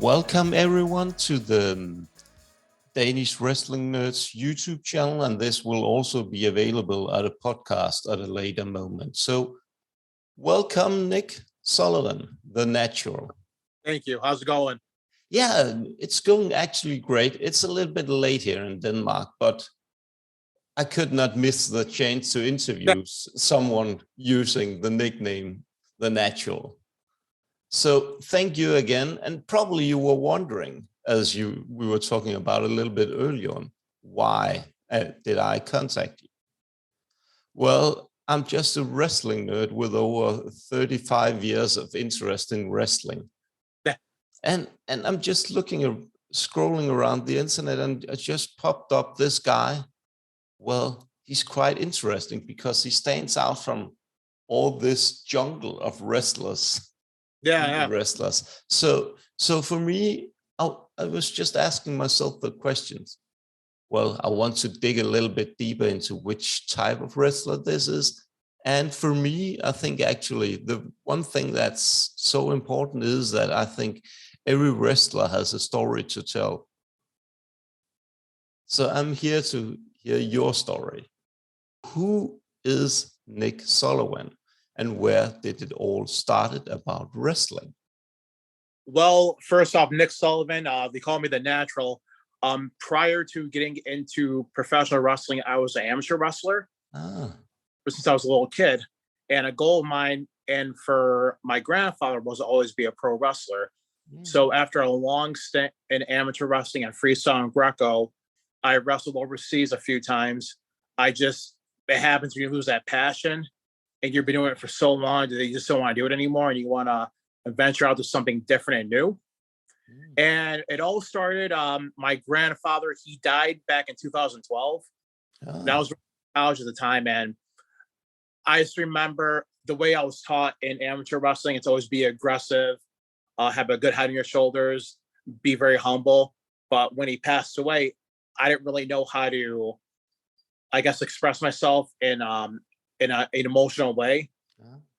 Welcome everyone to the Danish Wrestling Nerds YouTube channel, and this will also be available at a podcast at a later moment. So welcome Nick Sullivan, the Natural. Thank you. How's it going? Yeah, it's going actually great. It's a little bit late here in Denmark, but I could not miss the chance to interview someone using the nickname the Natural. So thank you again. And probably you were wondering, as we were talking about a little bit earlier on, why did I contact you? Well, I'm just a wrestling nerd with over 35 years of interest in wrestling. Yeah. And I'm just scrolling around the internet, and it just popped up this guy. Well, he's quite interesting because he stands out from all this jungle of wrestlers. Yeah. Wrestlers. So for me, I was just asking myself the questions. Well, I want to dig a little bit deeper into which type of wrestler this is. And for me, I think actually the one thing that's so important is that I think every wrestler has a story to tell. So I'm here to hear your story. Who is Nick Sullivan? And where did it all started about wrestling? Well, first off, Nick Sullivan, they call me the Natural. Prior to getting into professional wrestling, I was an amateur wrestler since I was a little kid. And a goal of mine and for my grandfather was to always be a pro wrestler. So after a long stint in amateur wrestling and freestyle and Greco, I wrestled overseas a few times. It happens when you lose that passion. And you've been doing it for so long that you just don't want to do it anymore, and you want to venture out to something different and new. And it all started, my grandfather, he died back in 2012. And I was in college at the time, and I just remember the way I was taught in amateur wrestling, it's always be aggressive, have a good head on your shoulders, be very humble. But when he passed away, I didn't really know how to, I guess, express myself in an emotional way,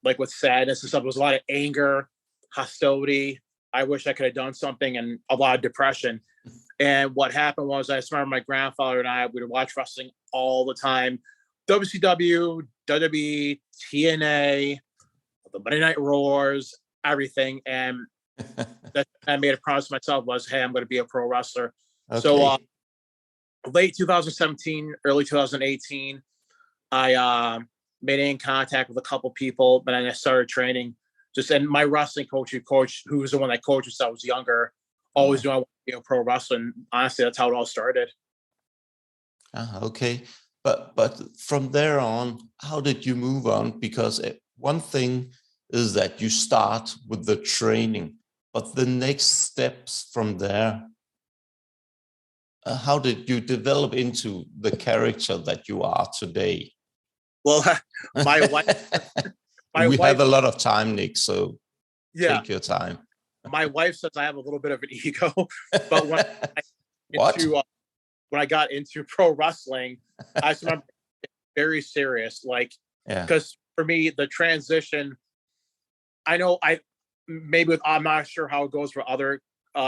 like with sadness and stuff. There was a lot of anger, hostility. I wish I could have done something, and a lot of depression. And what happened was, I remember my grandfather and I would watch wrestling all the time. WCW, WWE, TNA, the Monday Night Roars, everything. And that I made a promise to myself was, hey, I'm going to be a pro wrestler. Okay. So late 2017, early 2018, I made in contact with a couple people, but then I started training. And my wrestling coach, who was the one that coached since I was younger, always knew I wanted to be a pro wrestler. And honestly, that's how it all started. Okay. But from there on, how did you move on? Because one thing is that you start with the training, but the next steps from there, how did you develop into the character that you are today? Well, my wife. We have a lot of time, Nick, so take your time. My wife says I have a little bit of an ego, but when I got into pro wrestling, I just remember very serious, because for me, the transition, I'm not sure how it goes for other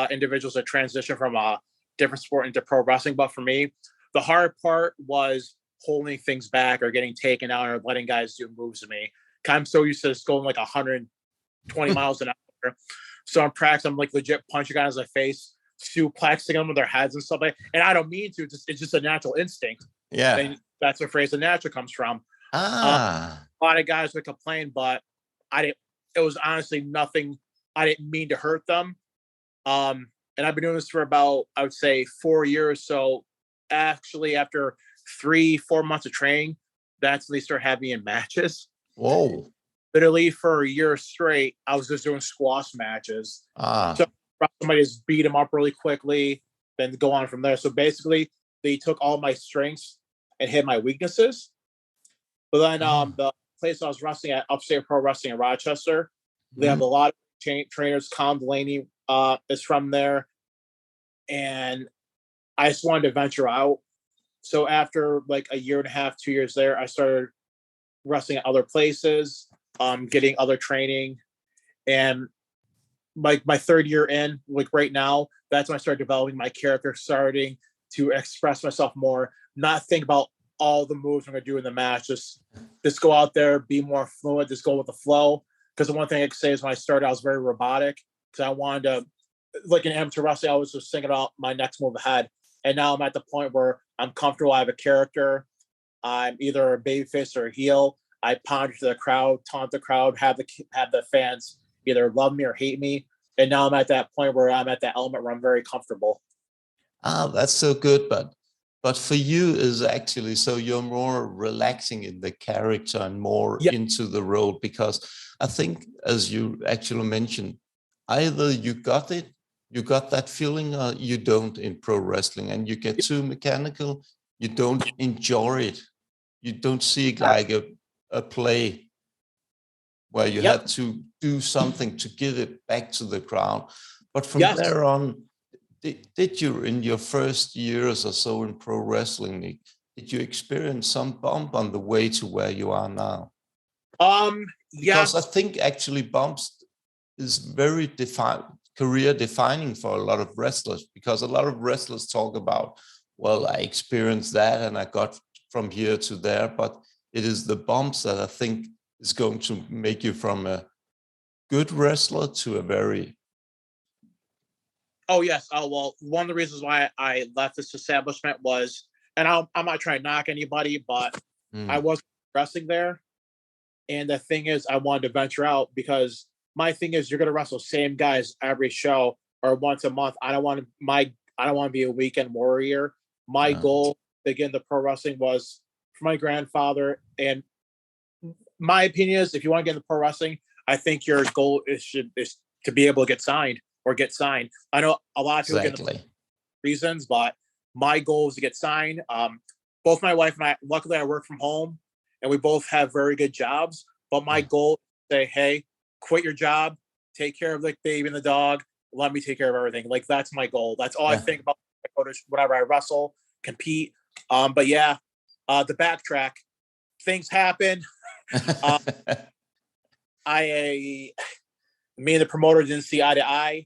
individuals that transition from a different sport into pro wrestling, but for me, the hard part was holding things back or getting taken out or letting guys do moves to me. I'm so used to just going like 120 miles an hour. So I'm practicing, I'm like legit punching guys in the face, suplexing them with their heads and stuff like that. And I don't mean to, it's just a natural instinct. Yeah. And that's where the phrase the natural comes from. A lot of guys would complain, but it was honestly nothing. I didn't mean to hurt them. And I've been doing this for about, I would say 4 years. So actually after 3-4 months of training, that's when they start having me in matches. Whoa. Literally for a year straight, I was just doing squash matches. So somebody just beat them up really quickly, then go on from there. So basically, they took all my strengths and hit my weaknesses. But then the place I was wrestling at, Upstate Pro Wrestling in Rochester, they have a lot of trainers. Colin Delaney is from there. And I just wanted to venture out. So after like a year and a half, 2 years there, I started wrestling at other places, getting other training. And like my third year in, like right now, that's when I started developing my character, starting to express myself more, not think about all the moves I'm gonna do in the match. Just go out there, be more fluid, just go with the flow. Because the one thing I could say is when I started, I was very robotic because I wanted to, like in amateur wrestling, I was just thinking about my next move ahead. And now I'm at the point where I'm comfortable. I have a character. I'm either a babyface or a heel. I ponder to the crowd, taunt the crowd, have the fans either love me or hate me. And now I'm at that point where I'm at that element where I'm very comfortable. That's so good, but for you is actually so you're more relaxing in the character and more into the role, because I think, as you actually mentioned, either you got that feeling, or you don't in pro wrestling, and you get too mechanical, you don't enjoy it, you don't see it like a play where you had to do something to give it back to the crowd. But from there on, did you, in your first years or so in pro wrestling, Nick, did you experience some bump on the way to where you are now? Because I think actually bumps is very career defining for a lot of wrestlers, because a lot of wrestlers talk about, well, I experienced that and I got from here to there, but it is the bumps that I think is going to make you from a good wrestler to a very... Oh, yes. Oh, well, one of the reasons why I left this establishment was, and I'm not trying to knock anybody, but I was wrestling there. And the thing is, I wanted to venture out, because my thing is, you're going to wrestle same guys every show or once a month. I don't want to be a weekend warrior. My goal to get into pro wrestling was for my grandfather. And my opinion is, if you want to get into pro wrestling, I think your goal is to be able to get signed. I know a lot of people get into reasons, but my goal is to get signed. Both my wife and I, luckily I work from home and we both have very good jobs, but my goal is to say, hey, quit your job, take care of the baby and the dog, let me take care of everything. Like, that's my goal. That's all I think about whenever I wrestle, compete. But to backtrack, things happen. Me and the promoter didn't see eye to eye.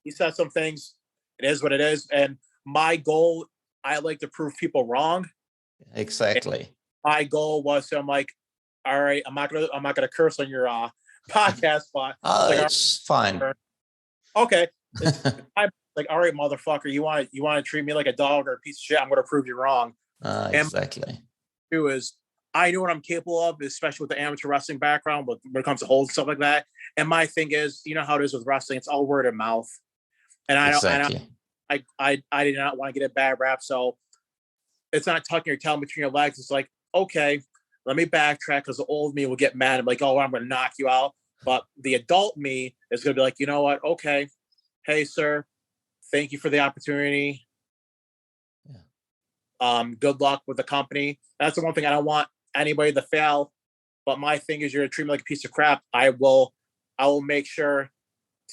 He said some things. It is what it is. And my goal, I like to prove people wrong. Exactly. And my goal was, so I'm like, all right, I'm not gonna curse on your podcast, but it's fine. Okay. I'm like, all right, motherfucker, you want to treat me like a dog or a piece of shit? I'm gonna prove you wrong. Exactly. Two is, I know what I'm capable of, especially with the amateur wrestling background, when it comes to holds and stuff like that. And my thing is, you know how it is with wrestling; it's all word of mouth. And I did not want to get a bad rap, so it's not tucking your tail between your legs. It's like, okay, let me backtrack, because the old me will get mad. I'm like, oh, I'm going to knock you out. But the adult me is going to be like, you know what? Okay, hey, sir, thank you for the opportunity. Good luck with the company. That's the one thing I don't want anybody to fail. But my thing is, you're going to treat me like a piece of crap. I will make sure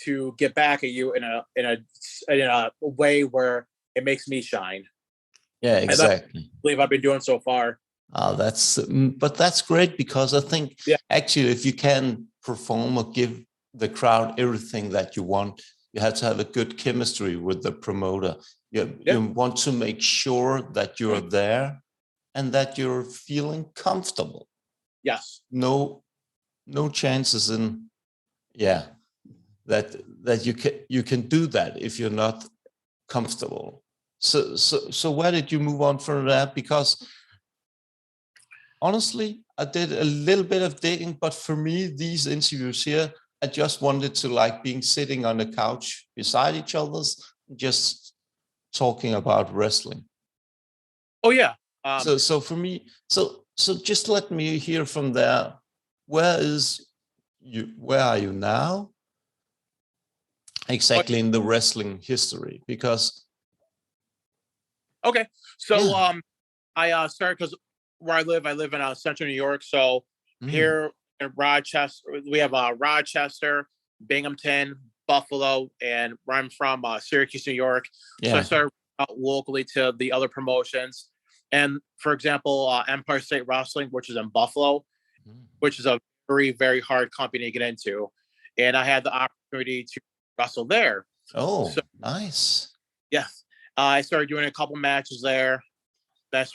to get back at you in a way where it makes me shine. Yeah, exactly. And I believe I've been doing so far. But that's great, because I think actually, if you can perform or give the crowd everything that you want, you have to have a good chemistry with the promoter. You want to make sure that you're there and that you're feeling comfortable. Yes. No chances in that you can do that if you're not comfortable. So where did you move on from that? Because honestly, I did a little bit of digging, but for me, these interviews here, I just wanted to like being sitting on a couch beside each other's, just talking about wrestling. Oh yeah. So for me, so just let me hear from there. Where are you now? Exactly, in the wrestling history, because. Okay, so I started, because where I live in central New York. So here in Rochester, we have Rochester, Binghamton, Buffalo, and where I'm from, Syracuse, New York. So I started out locally to the other promotions. And for example, Empire State Wrestling, which is in Buffalo, which is a very, very hard company to get into. and I had the opportunity to wrestle there. Oh, So nice. yes, I started doing a couple matches there. That's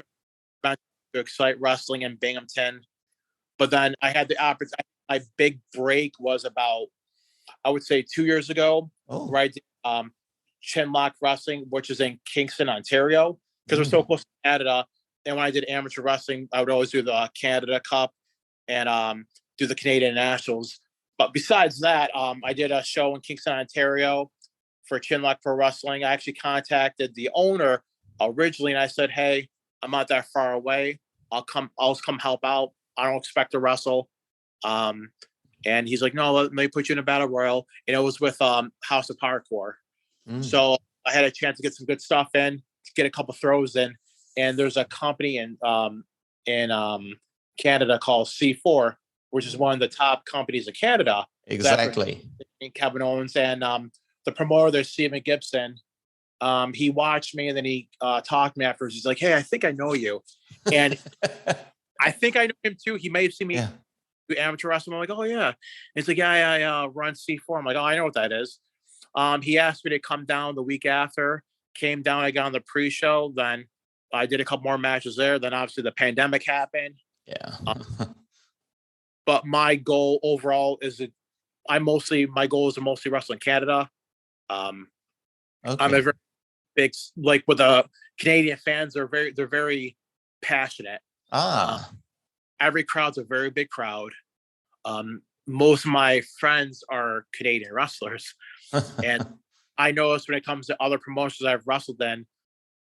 to Excite Wrestling in Binghamton. But then I had the opportunity. My big break was about, I would say, 2 years ago, where I did Chinlock Wrestling, which is in Kingston, Ontario, because we're so close to Canada. And when I did amateur wrestling, I would always do the Canada Cup and do the Canadian Nationals. But besides that, I did a show in Kingston, Ontario for Chinlock Pro Wrestling. I actually contacted the owner originally, and I said, "Hey, I'm not that far away. I'll come help out. I don't expect to wrestle." And he's like, "No, let me put you in a battle royal." And it was with House of Hardcore. So I had a chance to get some good stuff in, get a couple throws in. And there's a company in Canada called C4, which is one of the top companies in Canada. Exactly. Kevin Owens and the promoter there's Steven Gibson. He watched me and then he talked to me afterwards. He's like, "Hey, I think I know you," and I think I know him too. He may have seen me do amateur wrestling. I'm like, "Oh yeah," and he's like, "Yeah, I run C4." I'm like, "Oh, I know what that is." He asked me to come down the week after. Came down. I got on the pre-show. Then I did a couple more matches there. Then obviously the pandemic happened. Yeah. But my goal overall is my goal is to mostly wrestle in Canada. I'm a very big, like with the Canadian fans, they're very passionate. Every crowd's a very big crowd. Most of my friends are Canadian wrestlers, and I notice when it comes to other promotions I've wrestled in,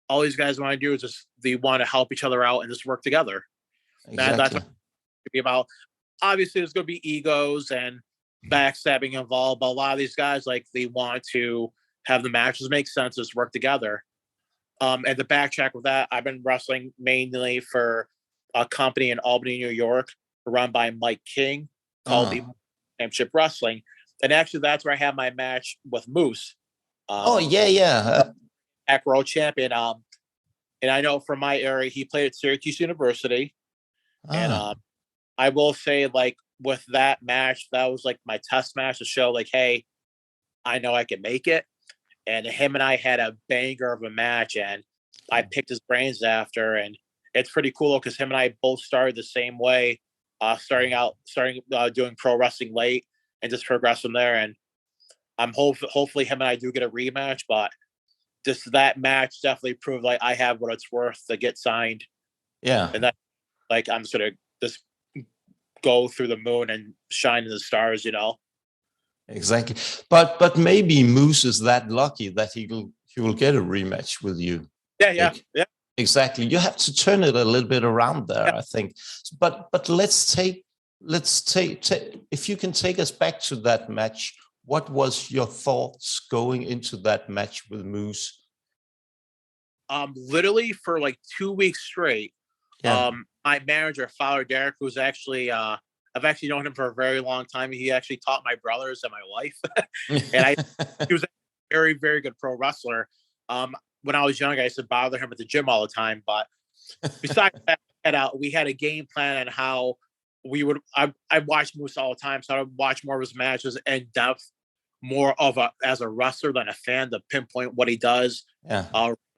all these guys want to do is just they want to help each other out and just work together. Exactly. That's what it's be about. Obviously, there's going to be egos and backstabbing involved, but a lot of these guys, like, they want to have the matches make sense, just work together. And to backtrack with that, I've been wrestling mainly for a company in Albany, New York, run by Mike King, called the Championship Wrestling. And actually, that's where I had my match with Moose. Back world champion. And I know from my area, he played at Syracuse University. And I will say, like, with that match, that was like my test match to show, like, hey, I know I can make it. And him and I had a banger of a match, and I picked his brains after. And it's pretty cool because him and I both started the same way, starting doing pro wrestling late and just progressed from there. And I'm hopefully him and I do get a rematch, but just that match definitely proved like I have what it's worth to get signed. Yeah. And that, like, I'm just gonna just go through the moon and shine in the stars, Exactly. But maybe Moose is that lucky that he will get a rematch with you. Yeah. Exactly. You have to turn it a little bit around there, I think. But let's take if you can take us back to that match. What was your thoughts going into that match with Moose? Literally for like 2 weeks straight. My manager, Father Derek, who's actually I've actually known him for a very long time. He actually taught my brothers and my wife. And he was a very, very good pro wrestler. When I was young, I used to bother him at the gym all the time. But besides that, we had a game plan on how we would. I watched Moose all the time, so I would watch more of his matches in depth, more of as a wrestler than a fan to pinpoint what he does.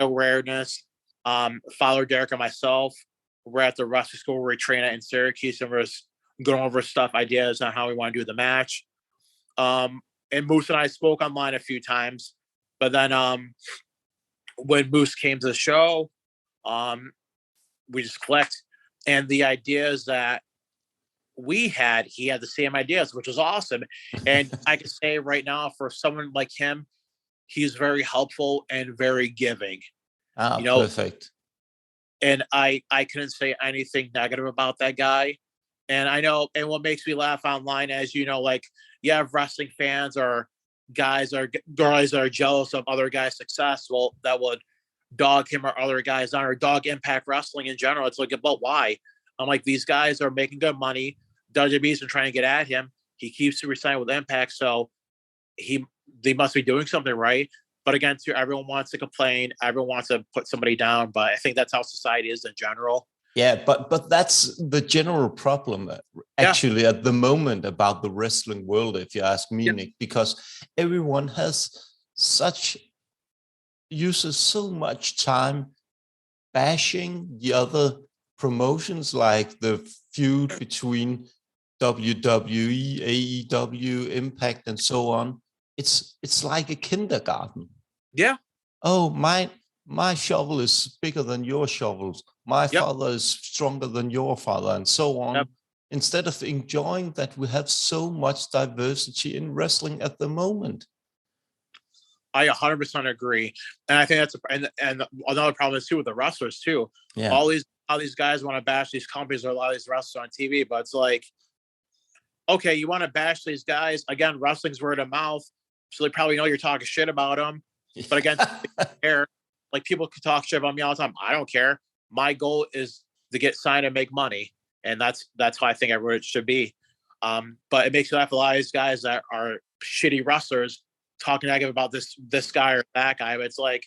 Awareness. Father Derek and myself were at the wrestling school where we train at in Syracuse, and we're going over ideas on how we want to do the match. And Moose and I spoke online a few times, but then when Moose came to the show, we just clicked. And the ideas that he had the same ideas, which was awesome. And I can say right now, for someone like him, he's very helpful and very giving. Perfect. And I couldn't say anything negative about that guy. And I know, and what makes me laugh online, as you know, like, you have wrestling fans or guys or girls that are jealous of other guys' successful that would dog him or other guys on, or dog Impact Wrestling in general. It's like, about why? I'm like, these guys are making good money. WWE's been trying to get at him. He keeps to resign with Impact, so they must be doing something right. But again, too, everyone wants to complain. Everyone wants to put somebody down. But I think that's how society is in general. Yeah, but that's the general problem actually at the moment about the wrestling world, if you ask me, Nick, because everyone uses so much time bashing the other promotions, like the feud between WWE, AEW, Impact, and so on. It's like a kindergarten. Yeah. Oh, my shovel is bigger than your shovels. My father is stronger than your father, and so on. Yep. Instead of enjoying that we have so much diversity in wrestling at the moment. I 100% agree, and I think that's and another problem is too with the wrestlers too. Yeah. All these guys want to bash these companies or a lot of these wrestlers on TV, but it's like, okay, you want to bash these guys again? Wrestling's word of mouth, so they probably know you're talking shit about them. But again, care. Like people can talk shit about me all the time. I don't care. My goal is to get signed and make money, and that's how I think everyone should be. But it makes you laugh a lot of these guys that are shitty wrestlers talking negative about this guy or that guy. But it's like,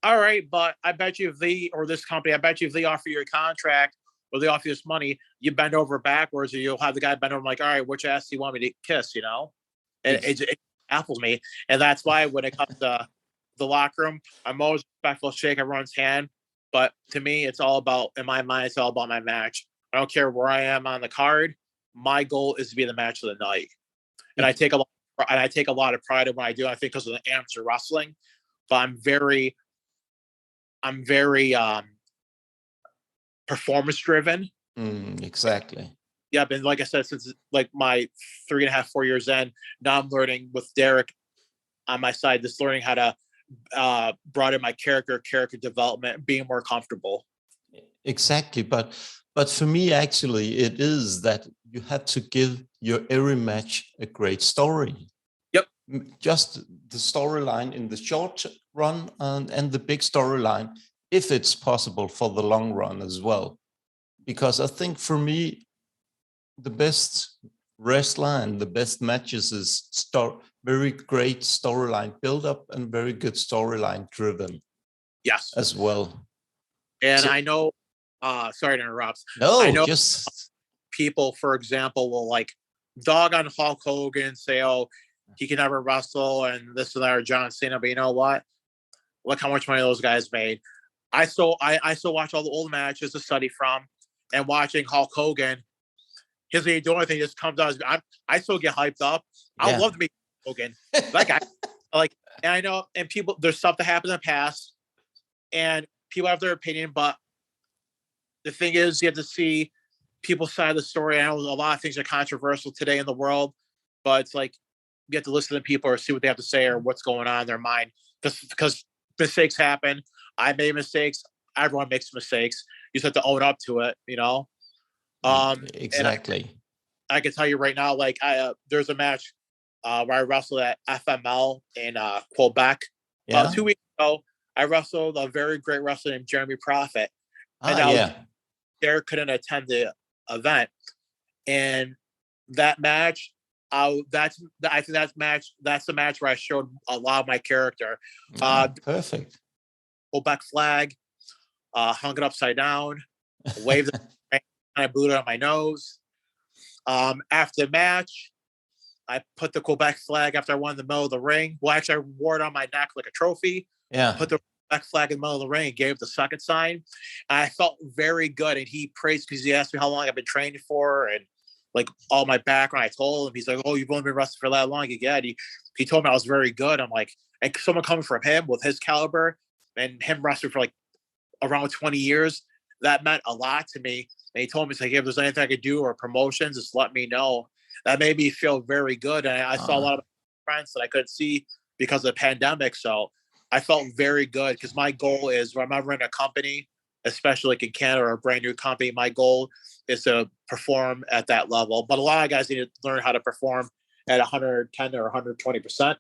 all right, but I bet you if they or this company, I bet you if they offer you a contract or they offer you this money, you bend over backwards, or you'll have the guy bend over like, all right, which ass do you want me to kiss? You know, and it baffles me, and that's why when it comes to the locker room, I'm always respectful, shake everyone's hand. But to me, it's all about, in my mind, it's all about my match. I don't care where I am on the card. My goal is to be the match of the night, and I take a lot of pride in what I do. I think because of the amateur wrestling, but I'm very performance driven. Exactly. Yeah, and like I said, since like my 3.5, 4 years in, now I'm learning with Derek on my side, just learning how to broaden my character development, being more comfortable. Exactly, but for me, actually, it is that you have to give your every match a great story. Yep. Just the storyline in the short run and the big storyline, if it's possible for the long run as well. Because I think for me, the best wrestler and the best matches is very great storyline build up and very good storyline driven. Yes. As well. And so, I know, sorry to interrupt. No, I know just people, for example, will like dog on Hulk Hogan, say, oh, he can never wrestle and this and that, or John Cena. But you know what? Look how much money those guys made. I still watch all the old matches to study from, and watching Hulk Hogan, the only thing just comes out. I still get hyped up. I love to meet Hogan. That guy, like, and I know, and people, there's stuff that happened in the past, and people have their opinion, but the thing is, you have to see people's side of the story. I know a lot of things are controversial today in the world, but it's like you have to listen to people or see what they have to say or what's going on in their mind, because mistakes happen. I made mistakes. Everyone makes mistakes. You just have to own up to it, you know. Exactly. I can tell you right now, like there's a match where I wrestled at FML in Quebec. 2 weeks ago, I wrestled a very great wrestler named Jeremy Prophet. And Derek couldn't attend the event. And that match, that's the match where I showed a lot of my character. Perfect. Quebec flag, hung it upside down, waved it, and I blew it on my nose. After the match, I put the Quebec flag after I won in the middle of the ring. Well, actually, I wore it on my neck like a trophy. Yeah. Put the Quebec flag in the middle of the ring and gave the second sign. And I felt very good. And he praised, because he asked me how long I've been training for and like all my background. I told him, he's like, oh, you've only been wrestling for that long? Yeah. He told me I was very good. I'm like, and someone coming from him with his caliber and him wrestling for like around 20 years, that meant a lot to me. And he told me, like, if there's anything I could do or promotions, just let me know. That made me feel very good. And I saw a lot of friends that I couldn't see because of the pandemic. So I felt very good, because my goal is, when I'm in a company, especially like in Canada or a brand new company, my goal is to perform at that level. But a lot of guys need to learn how to perform at 110 or 120%.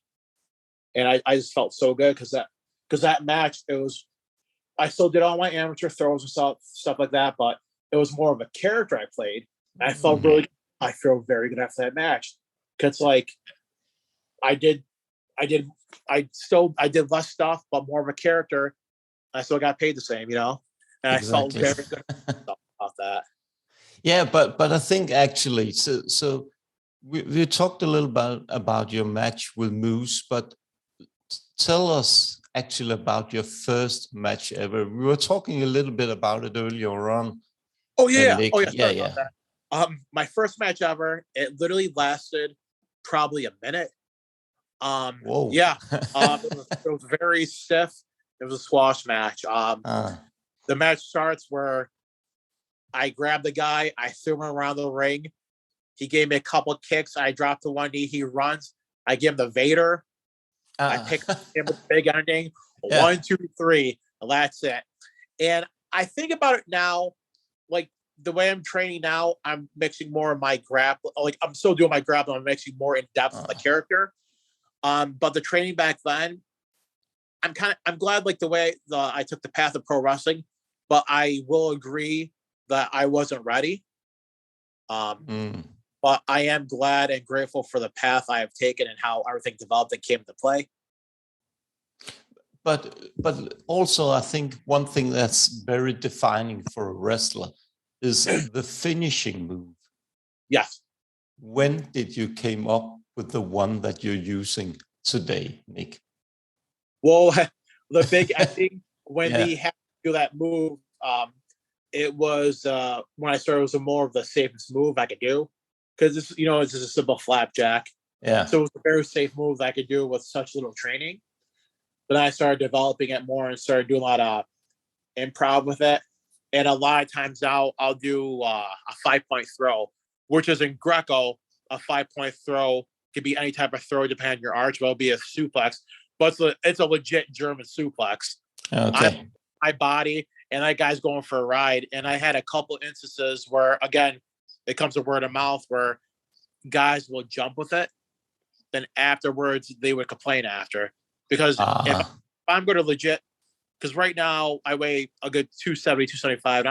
And I just felt so good because that match, I still did all my amateur throws and stuff like that, but it was more of a character I played. And I feel very good after that match. Cause like I did less stuff, but more of a character. I still got paid the same, you know? And exactly. I felt very good. that. Yeah, but I think actually, so we talked a little about your match with Moose, but tell us actually about your first match ever. We were talking a little bit about it earlier on. Oh yeah, Nick. oh yeah, yeah, yeah. My first match ever, it literally lasted probably a minute. Whoa. Yeah, it was very stiff. It was a squash match. The match starts where I grabbed the guy, I threw him around the ring. He gave me a couple kicks. I dropped to one knee. He runs. I give him the Vader. I pick him with the big ending. Yeah. 1, 2, 3. And that's it. And I think about it now, like the way I'm training now, I'm mixing more of my grapple. Like I'm still doing my grapple. I'm mixing more in depth of the character. But the training back then, I'm glad like the way I took the path of pro wrestling, but I will agree that I wasn't ready. But I am glad and grateful for the path I have taken and how everything developed and came into play. But also, I think one thing that's very defining for a wrestler is the finishing move. Yes. When did you came up with the one that you're using today, Nick? Well, the big ending when they had to do that move, it was when I started, it was more of the safest move I could do. Because it's just a simple flapjack. Yeah. So it was a very safe move that I could do with such little training. But I started developing it more and started doing a lot of improv with it. And a lot of times now I'll do a 5-point throw, which is in Greco, a 5-point throw could be any type of throw depending on your arch, but it'll be a suplex. But it's a legit German suplex. Okay. My body and that guy's going for a ride. And I had a couple instances where, again, it comes to word of mouth where guys will jump with it. Then afterwards, they would complain after. Because if I'm going to legit, because right now I weigh a good 270, 275,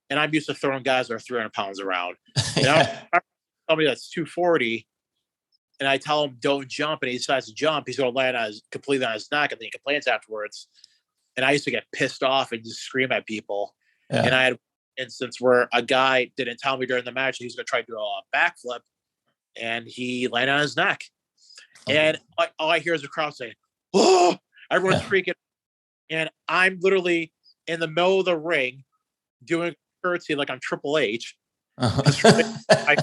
and I'm used to throwing guys that are 300 pounds around. Yeah. Somebody that's 240, and I tell him don't jump, and he decides to jump, he's going to land completely on his neck, and then he complains afterwards. And I used to get pissed off and just scream at people. Yeah. And I had instance where a guy didn't tell me during the match he was going to try to do a backflip, and he landed on his neck. And all I hear is the crowd saying, "Oh!" Everyone's freaking, and I'm literally in the middle of the ring doing a curtsy like I'm Triple H. I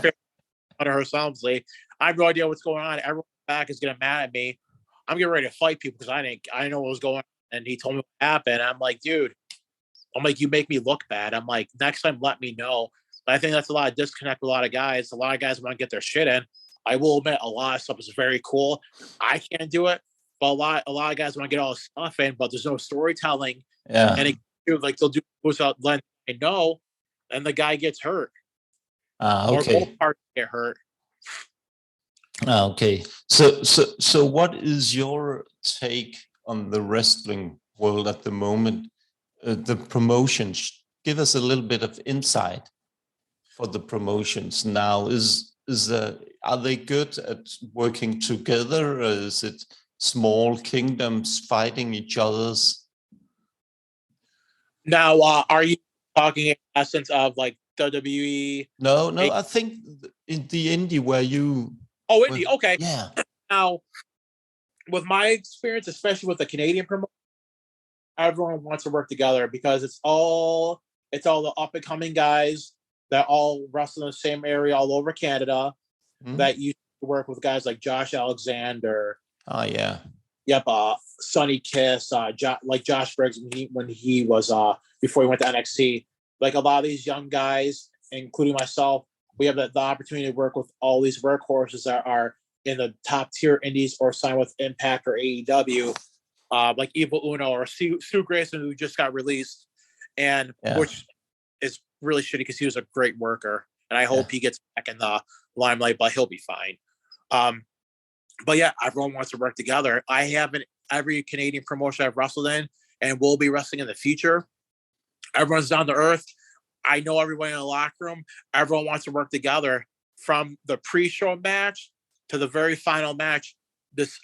under her soundly. I have no idea what's going on. Everyone back is getting mad at me. I'm getting ready to fight people because I didn't know what was going on. And he told me what happened. I'm like, dude. I'm like, you make me look bad. I'm like, next time, let me know. But I think that's a lot of disconnect with a lot of guys. A lot of guys want to get their shit in. I will admit, a lot of stuff is very cool. I can't do it, but a lot of guys want to get all this stuff in, but there's no storytelling. Yeah. And they'll do without letting me know, and the guy gets hurt. Okay. Or both parties get hurt. Okay. So what is your take on the wrestling world at the moment? The promotions, give us a little bit of insight for the promotions now. Are they good at working together, or is it small kingdoms fighting each other's? Now, are you talking in essence of like WWE? No, I think in the indie where you. Oh, indie, okay. Yeah. Now, with my experience, especially with the Canadian promotion, everyone wants to work together because it's all the up and coming guys that all wrestle in the same area all over Canada that used to work with guys like Josh Alexander. Oh yeah. Yep. Sonny Kiss, like Josh Briggs when he was before he went to NXT. Like a lot of these young guys, including myself, we have the opportunity to work with all these workhorses that are in the top tier indies or sign with Impact or AEW. Like Evil Uno or Stu Grayson, who just got released, and which is really shitty because he was a great worker, and I hope he gets back in the limelight, but he'll be fine. But yeah, everyone wants to work together. I haven't every Canadian promotion I've wrestled in, and will be wrestling in the future. Everyone's down to earth. I know everyone in the locker room. Everyone wants to work together from the pre-show match to the very final match.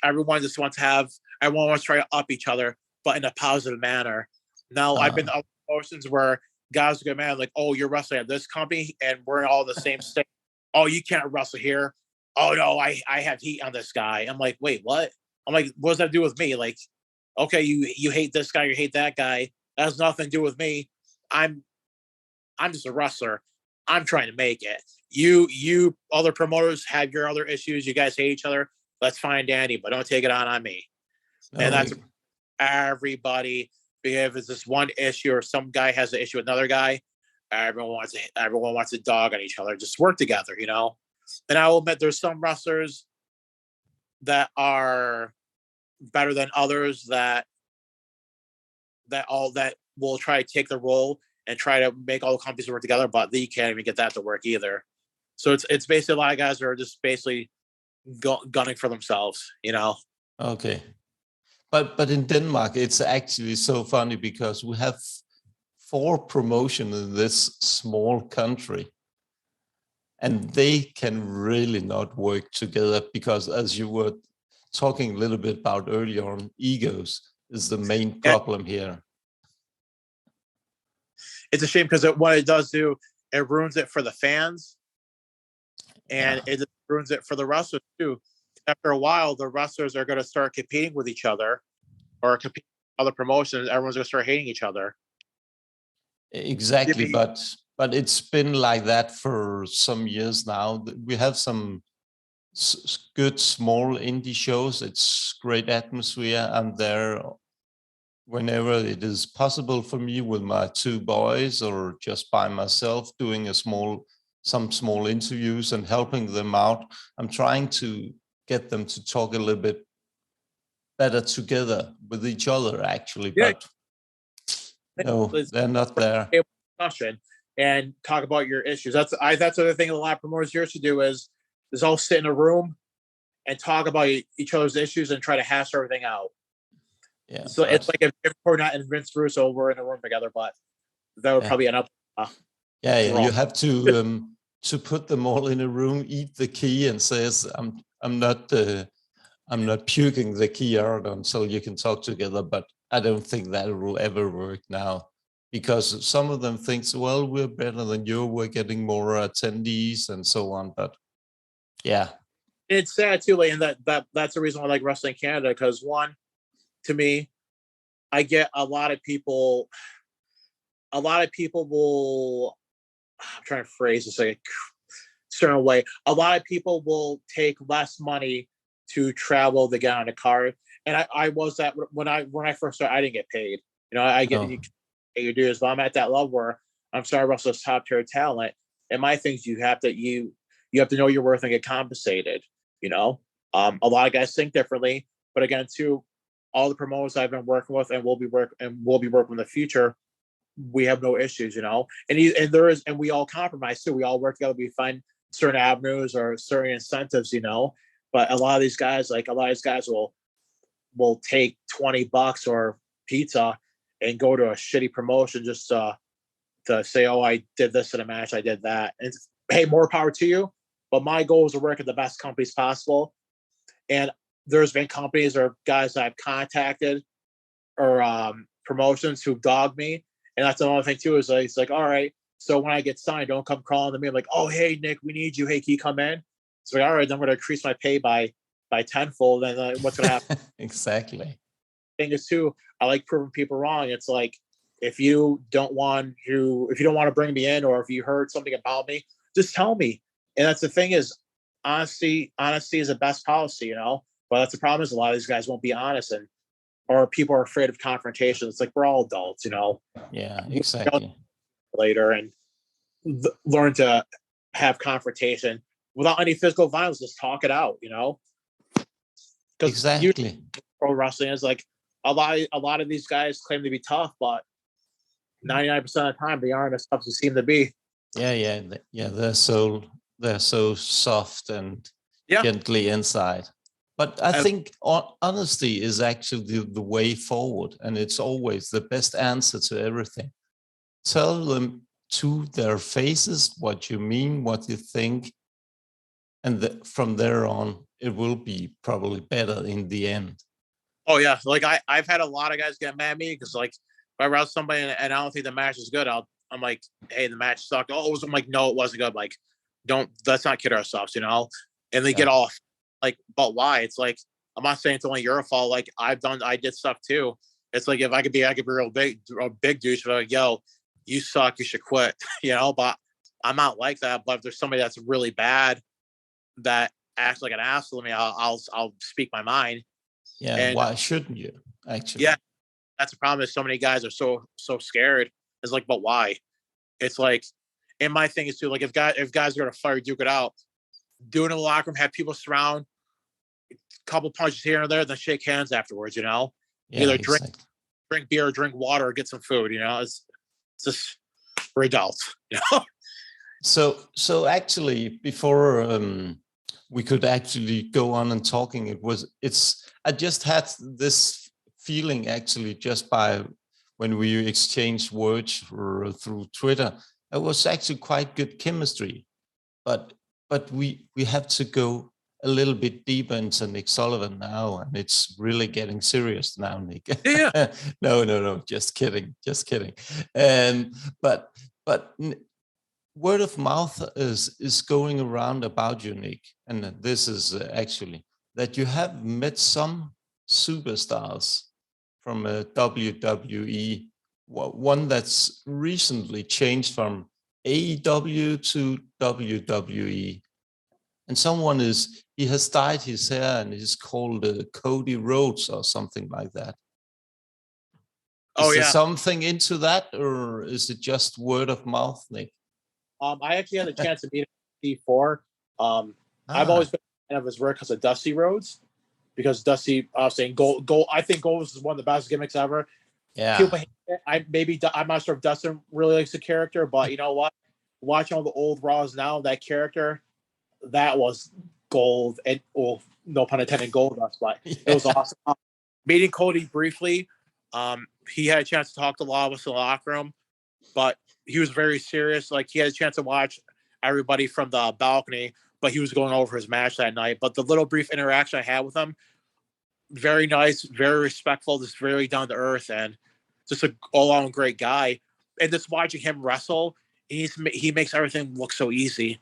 Everyone wants to try to up each other, but in a positive manner. Now, I've been to other promotions where guys are good, man. Like, oh, you're wrestling at this company and we're all in the same state. Oh, you can't wrestle here. Oh no, I have heat on this guy. I'm like, wait, what? I'm like, what does that do with me? Like, okay, you hate this guy, you hate that guy. That has nothing to do with me. I'm just a wrestler. I'm trying to make it. You other promoters have your other issues. You guys hate each other. Let's find Danny, but don't take it on me. And that's everybody. If it's this one issue or some guy has an issue with another guy, everyone wants to dog on each other. Just work together, you know. And I will admit, there's some wrestlers that are better than others that will try to take the role and try to make all the companies work together, but they can't even get that to work either. So it's basically a lot of guys that are just basically gunning for themselves, you know. Okay. But in Denmark, it's actually so funny because we have 4 promotions in this small country, and they can really not work together because, as you were talking a little bit about earlier on, egos is the main problem here. It's a shame because what it does do, it ruins it for the fans, and it ruins it for the wrestlers too. After a while, the wrestlers are going to start competing with each other, or competing with other promotions. Everyone's going to start hating each other. Exactly, but it's been like that for some years now. We have some good small indie shows. It's great atmosphere. I'm there whenever it is possible for me with my 2 boys or just by myself, doing some small interviews and helping them out. I'm trying to get them to talk a little bit better together with each other, actually, but no, they're not there. Discussion and talk about your issues. That's the other thing a lot of promoters here to do is all sit in a room and talk about each other's issues and try to hash everything out. Yeah. So it's like if Jim Cornette and Vince Russo were in a room together, but that would probably end up. You have to put them all in a room, eat the key, and says, I'm not puking the key out until you can talk together. But I don't think that will ever work now, because some of them think, well, we're better than you, we're getting more attendees and so on. But yeah, it's sad too, and that's the reason why I like Wrestling Canada, because one, to me, I get a lot of people will, I'm trying to phrase this like a certain way. A lot of people will take less money to travel to get on a car. And I was that when I first started, I didn't get paid. You know, I get your dues, but I'm at that level where I'm sorry, Russell's top tier talent. And my things, you have to know your worth and get compensated. You know, a lot of guys think differently, but again, too, all the promoters I've been working with and will be working in the future, we have no issues, you know. And we all compromise too. We all work together. We find certain avenues or certain incentives, you know. But a lot of these guys will take $20 or pizza and go to a shitty promotion just to say, oh, I did this in a match, I did that. And hey, more power to you. But my goal is to work at the best companies possible. And there's been companies or guys that I've contacted or promotions who dogged me. And that's another thing too, is like, it's like, all right, so when I get signed, don't come crawling to me. I'm like, oh, hey, Nick, we need you. Hey, can you come in? It's like, all right, then I'm going to increase my pay by tenfold. Then what's going to happen? Exactly. Thing is too, I like proving people wrong. It's like, if you don't want to bring me in, or if you heard something about me, just tell me. And that's the thing is, honesty is the best policy, you know. But that's the problem, is a lot of these guys won't be honest, or people are afraid of confrontation. It's like, we're all adults, you know. Yeah, exactly. Later and learn to have confrontation without any physical violence. Just talk it out, you know. Exactly. Pro wrestling is like a lot of these guys claim to be tough, but 99% of the time they aren't as tough as they seem to be. Yeah. They're so soft and gently inside. But I think honesty is actually the way forward, and it's always the best answer to everything. Tell them to their faces what you mean, what you think, and from there on, it will be probably better in the end. Oh yeah, like I've had a lot of guys get mad at me because, like, if I wrestle somebody and I don't think the match is good, I'll I'm like, hey, the match sucked. Oh, it was. I'm like, no, it wasn't good. I'm like, let's not kid ourselves, you know. And they get off like, but why? It's like, I'm not saying it's only your fault. Like I did stuff too. It's like if I could be a big douche, like, yo, you suck, you should quit, you know. But I'm not like that. But if there's somebody that's really bad that acts like an asshole to me, I'll speak my mind. Yeah, and why shouldn't you? Actually, yeah, that's the problem. Is so many guys are so scared. It's like, but why? It's like, and my thing is too, like if guys are gonna fire Duke it out, do it in the locker room, have people surround, a couple punches here and there, then shake hands afterwards. You know, either drink beer, or drink water, or get some food. You know, it's just for adults. You know. So actually, before we could actually go on and talking, I just had this feeling actually just by when we exchanged words through Twitter. It was actually quite good chemistry, but we have to go a little bit deeper into Nick Sullivan now, and it's really getting serious now, Nick. Yeah. No, just kidding. And but word of mouth is going around about you, Nick, and this is actually that you have met some superstars from WWE, one that's recently changed from AEW to WWE, and he has dyed his hair and he's called Cody Rhodes or something like that. Is there something into that, or is it just word of mouth, Nick? I actually had a chance to meet him before. I've always been a fan of his work because of Dusty Rhodes, because Dusty, I was saying, Gold. I think Gold is one of the best gimmicks ever. Yeah. People hate it. I'm not sure if Dustin really likes the character, but you know what? Watching all the old Raws now, that character, that was gold, and no pun intended, gold. That's why it was awesome. Meeting Cody briefly, he had a chance to talk to a lot of us in the locker room, but he was very serious. Like he had a chance to watch everybody from the balcony, but he was going over his match that night. But the little brief interaction I had with him, very nice, very respectful, just very down to earth, and just an all-around great guy. And just watching him wrestle, he makes everything look so easy.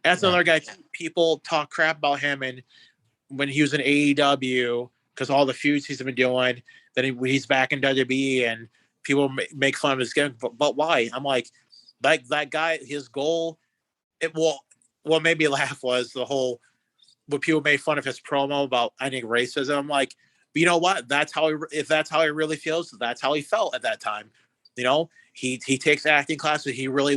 That's another guy. People talk crap about him, and when he was in AEW, because all the feuds he's been doing, then he's back in WWE, and people make fun of his gimmick. But why? I'm like that guy. His goal, what made me laugh was the whole when people made fun of his promo about ending racism. I'm like, you know what? If that's how he really feels, that's how he felt at that time. You know, he takes acting classes. He really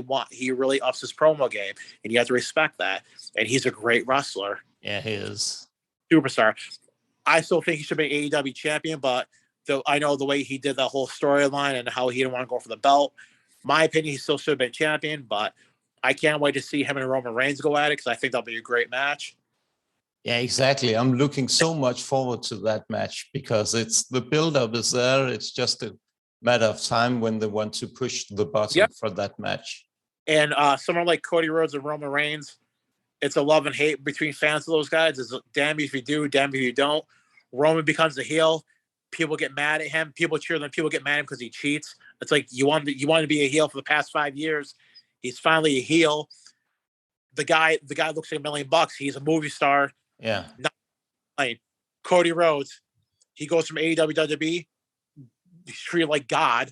ups his promo game, and you have to respect that. And he's a great wrestler. Yeah, he is superstar. I still think he should be AEW champion, but I know the way he did that whole storyline and how he didn't want to go for the belt. My opinion, he still should have been champion, but I can't wait to see him and Roman Reigns go at it because I think that'll be a great match. Yeah, exactly. I'm looking so much forward to that match because the build-up is there. It's just a matter of time when they want to push the button for that match. And someone like Cody Rhodes and Roman Reigns, it's a love and hate between fans of those guys. It's damn if you do, damn if you don't. Roman becomes a heel. People get mad at him. People cheer them. People get mad at him because he cheats. It's like you want to be a heel for the past 5 years. He's finally a heel. The guy looks like $1 million. He's a movie star. Yeah. Cody Rhodes, he goes from AEW to WWE. He's treated like God,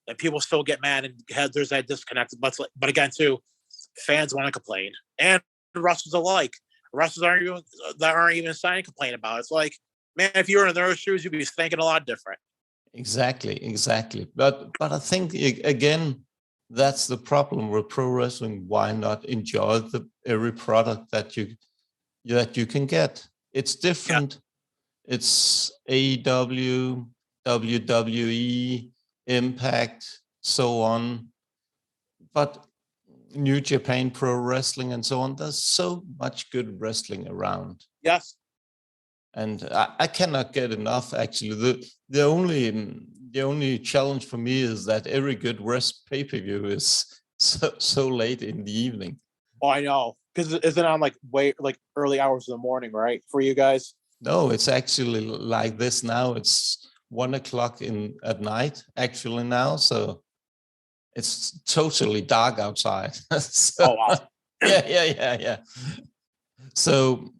and people still get mad, and there's that disconnect. But again, too, fans want to complain, and wrestlers alike. Wrestlers aren't even starting to complain about it. It's like, man, if you were in their shoes, you'd be thinking a lot different. Exactly. But I think again, that's the problem with pro wrestling. Why not enjoy every product that you can get? It's different. Yeah. It's AEW, WWE, Impact, so on. But New Japan Pro Wrestling and so on. There's so much good wrestling around. Yes. And I cannot get enough. Actually, the only challenge for me is that every good pay-per-view is so late in the evening. Oh, I know, because isn't it on like early hours of the morning, right, for you guys? No, it's actually like this now. It's 1:00 at night actually now. So It's totally dark outside. So, Oh, wow. yeah. So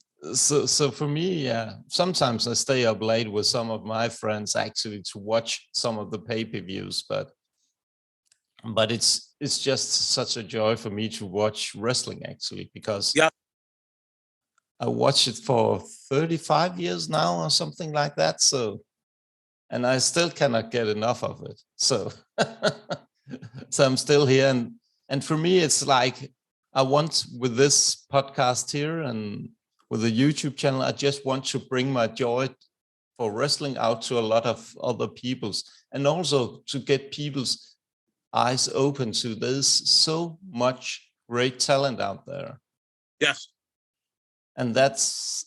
for me, yeah, sometimes I stay up late with some of my friends actually to watch some of the pay-per-views, but it's just such a joy for me to watch wrestling actually, because Yeah. I watched it for 35 years now or something like that. So, and I still cannot get enough of it. So, so I'm still here. And for me, it's like, I want, with this podcast here and with the YouTube channel, I just want to bring my joy for wrestling out to a lot of other people's, and also to get people's eyes open to there's so much great talent out there. Yes. And that's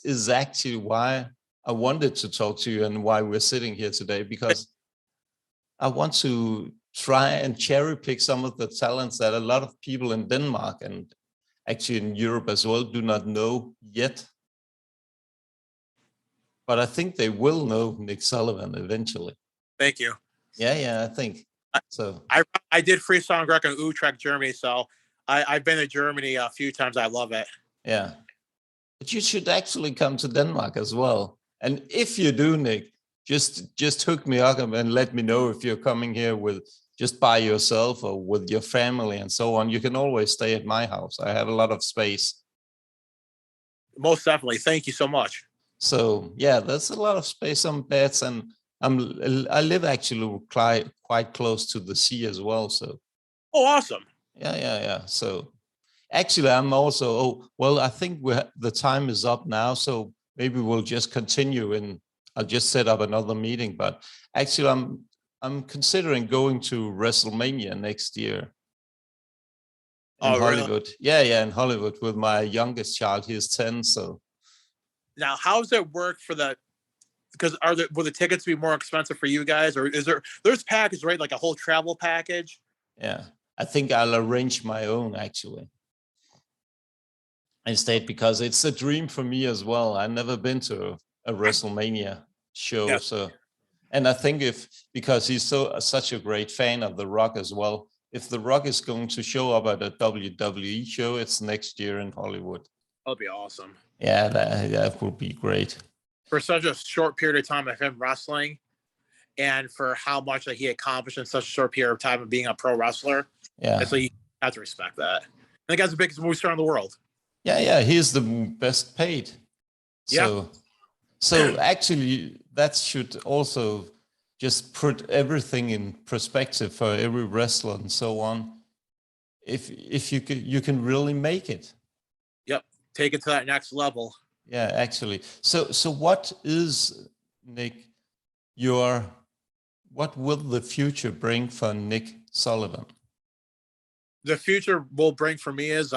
is actually why I wanted to talk to you and why we're sitting here today, because I want to try and cherry pick some of the talents that a lot of people in Denmark and actually in Europe as well do not know yet. But I think they will know Nick Sullivan eventually. Thank you. Yeah, I think so. I did freestyle Greg in Utrecht, Germany, so I've been to Germany a few times. I love it. Yeah. But you should actually come to Denmark as well. And if you do, Nick, just hook me up and let me know if you're coming here with just by yourself or with your family and so on. You can always stay at my house. I have a lot of space. Most definitely. Thank you so much. So yeah, there's a lot of space on beds, and I live actually quite close to the sea as well. So oh, awesome. Yeah. So actually, I'm also, oh, well, I think the time is up now, so maybe we'll just continue and I'll just set up another meeting. But actually, I'm considering going to WrestleMania next year in Hollywood. Really? Yeah, in Hollywood with my youngest child. He's 10, so. Now, how does it work for the? Because will the tickets be more expensive for you guys, or there's package, right? Like a whole travel package? Yeah, I think I'll arrange my own actually instead, because it's a dream for me as well. I've never been to a WrestleMania show. Yeah. So, and I think because he's such a great fan of The Rock as well, if The Rock is going to show up at a WWE show, it's next year in Hollywood. That'll be awesome. Yeah, that would be great. For such a short period of time of him wrestling, and for how much that he accomplished in such a short period of time of being a pro wrestler. Yeah. So you have to respect that. And the guy's the biggest movie star in the world. Yeah, he's the best paid. So, yeah. So actually, that should also just put everything in perspective for every wrestler and so on. If you can really make it. Yep, take it to that next level. Yeah, actually. So what is, Nick, what will the future bring for Nick Sullivan? The future will bring for me is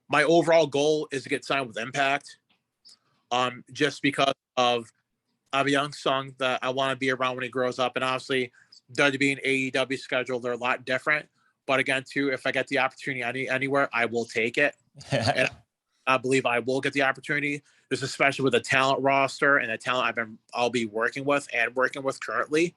my overall goal is to get signed with Impact. Just because of I have a young son that I want to be around when he grows up, and obviously WWE and AEW schedule, they're a lot different. But again, too, if I get the opportunity anywhere, I will take it. And I believe I will get the opportunity, just especially with the talent roster and the talent I'll be working with currently.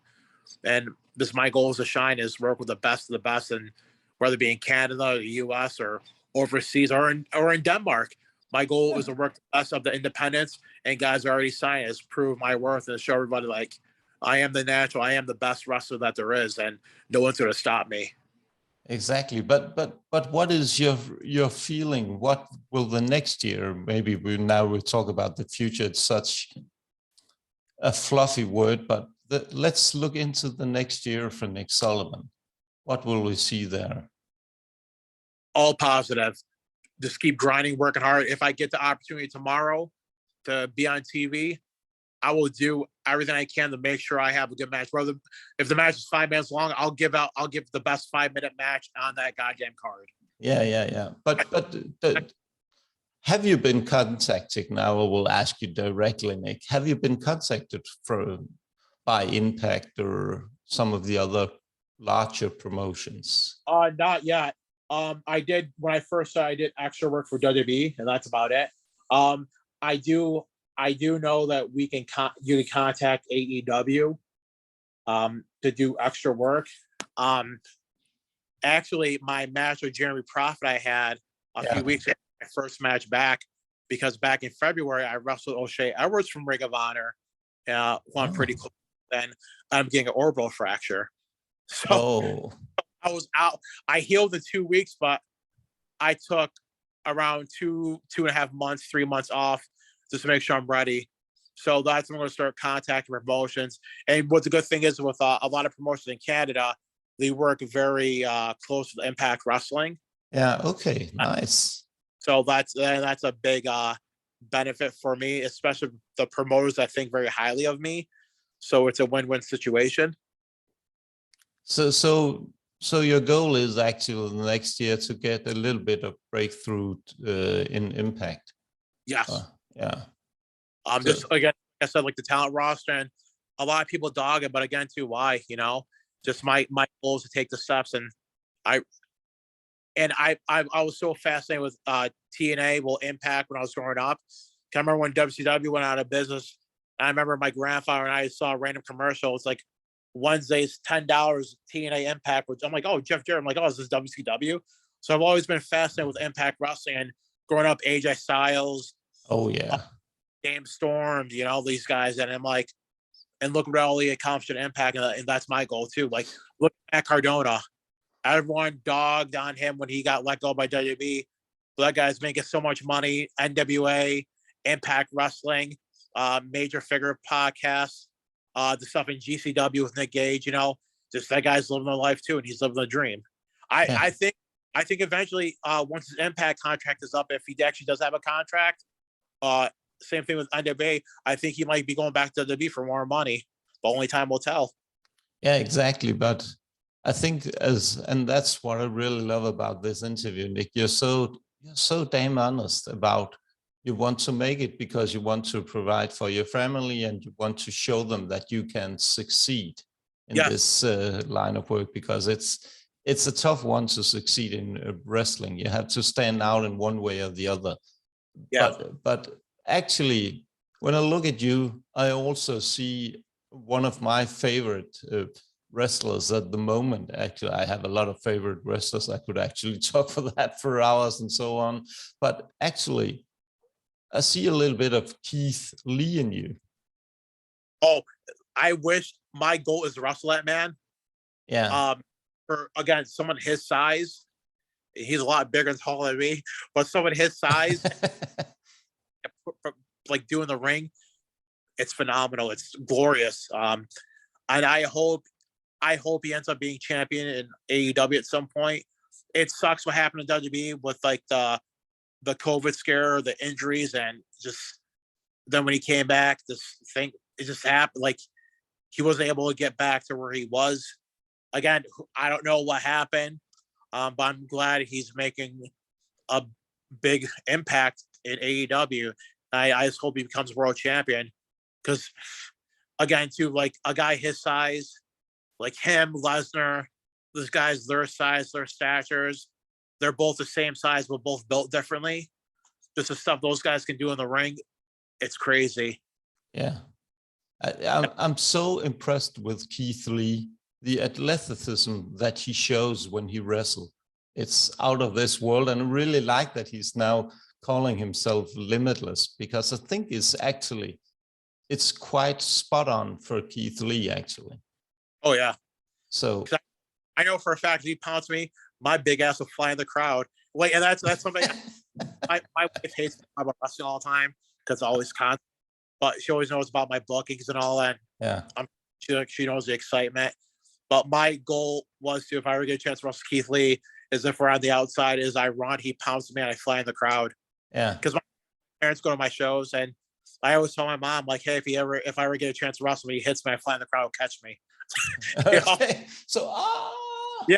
And this my goal is to shine, is work with the best of the best, and whether it be in Canada, the US, or overseas, or in Denmark. My goal is to work the best of the independents and guys are already signed, is prove my worth and show everybody like I am the natural, I am the best wrestler that there is, and no one's going to stop me. Exactly, but what is your feeling? What will the next year? Maybe we'll talk about the future. It's such a fluffy word, but let's look into the next year for Nick Sullivan. What will we see there? All positive. Just keep grinding, working hard. If I get the opportunity tomorrow to be on TV, I will do everything I can to make sure I have a good match. Whether if the match is 5 minutes long, I'll give the best 5-minute match on that goddamn card. Yeah. But have you been contacted now? I will ask you directly, Nick. Have you been contacted by Impact or some of the other larger promotions? Not yet. I did when I first started, I did extra work for WWE, and that's about it. I do know that you can contact AEW to do extra work. actually my match with Jeremy Prophet I had a few weeks after my first match back, because back in February I wrestled O'Shea Edwards from Ring of Honor, who I'm pretty close. Then I'm getting an orbital fracture, so I was out. I healed in 2 weeks, but I took around 2.5 months, 3 months off just to make sure I'm ready. So that's when I'm going to start contacting promotions. And what the good thing is with a lot of promotions in Canada, they work very close with Impact Wrestling. Yeah. Okay. Nice. So that's a big benefit for me, especially the promoters that think very highly of me. So it's a win-win situation. So your goal is actually next year to get a little bit of breakthrough in Impact. Yes. Yeah. Just again, like I said, like the talent roster, and a lot of people dog it, but again, too, why? Just my goal is to take the steps, and I was so fascinated with TNA, Impact when I was growing up. I remember when WCW went out of business. I remember my grandfather and I saw a random commercial. It's like Wednesdays, $10 TNA Impact, which I'm like, oh, Jeff Jarrett. I'm like, oh, is this WCW? So I've always been fascinated with Impact Wrestling, and growing up, AJ Styles. Oh yeah. James Storm, these guys, and I'm like, and look what all he accomplished at Impact, and that's my goal too. Like, look at Cardona. Everyone dogged on him when he got let go by WWE. But that guy's making so much money. NWA, Impact Wrestling, Major Figure Podcast, the stuff in GCW with Nick Gage. Just that guy's living a life too, and he's living a dream. I think eventually, once his Impact contract is up, if he actually does have a contract, same thing with NWA. I think he might be going back to WWE for more money, but only time will tell. Yeah, exactly. But I think and that's what I really love about this interview, Nick. You're so damn honest about you want to make it because you want to provide for your family and you want to show them that you can succeed in this line of work, because it's a tough one to succeed in wrestling. You have to stand out in one way or the other. Yeah. But actually, when I look at you, I also see one of my favorite wrestlers at the moment. Actually, I have a lot of favorite wrestlers. I could actually talk for that for hours and so on. But actually, I see a little bit of Keith Lee in you. Oh, I wish my goal is to wrestle that man. Yeah. For again, someone his size, he's a lot bigger and taller than me, but someone his size, like doing the ring, it's phenomenal. It's glorious. And I hope he ends up being champion in AEW at some point. It sucks what happened in WWE with like the COVID scare, the injuries, and just then when he came back, this thing, it just happened. Like he wasn't able to get back to where he was. Again, I don't know what happened, but I'm glad he's making a big impact in AEW. I just hope he becomes world champion, because again, too, like a guy his size, like him, Lesnar, those guys, their size, their statures, they're both the same size, but both built differently. Just the stuff those guys can do in the ring, it's crazy. Yeah. I'm so impressed with Keith Lee, the athleticism that he shows when he wrestles. It's out of this world. And I really like that he's now calling himself Limitless, because I think it's quite spot on for Keith Lee, actually. Oh, yeah. So I know for a fact, if he pounds me, my big ass will fly in the crowd. Wait, and that's something my wife hates about wrestling all the time, because I always but she always knows about my bookings and all that. Yeah. She knows the excitement. But my goal was to, if I ever get a chance to wrestle Keith Lee, is if we're on the outside, is I run, he pounds me, and I fly in the crowd. Yeah. Because my parents go to my shows, and I always tell my mom, like, hey, if I ever get a chance to wrestle me, he hits me, I fly in the crowd, catch me. Okay. So, yeah.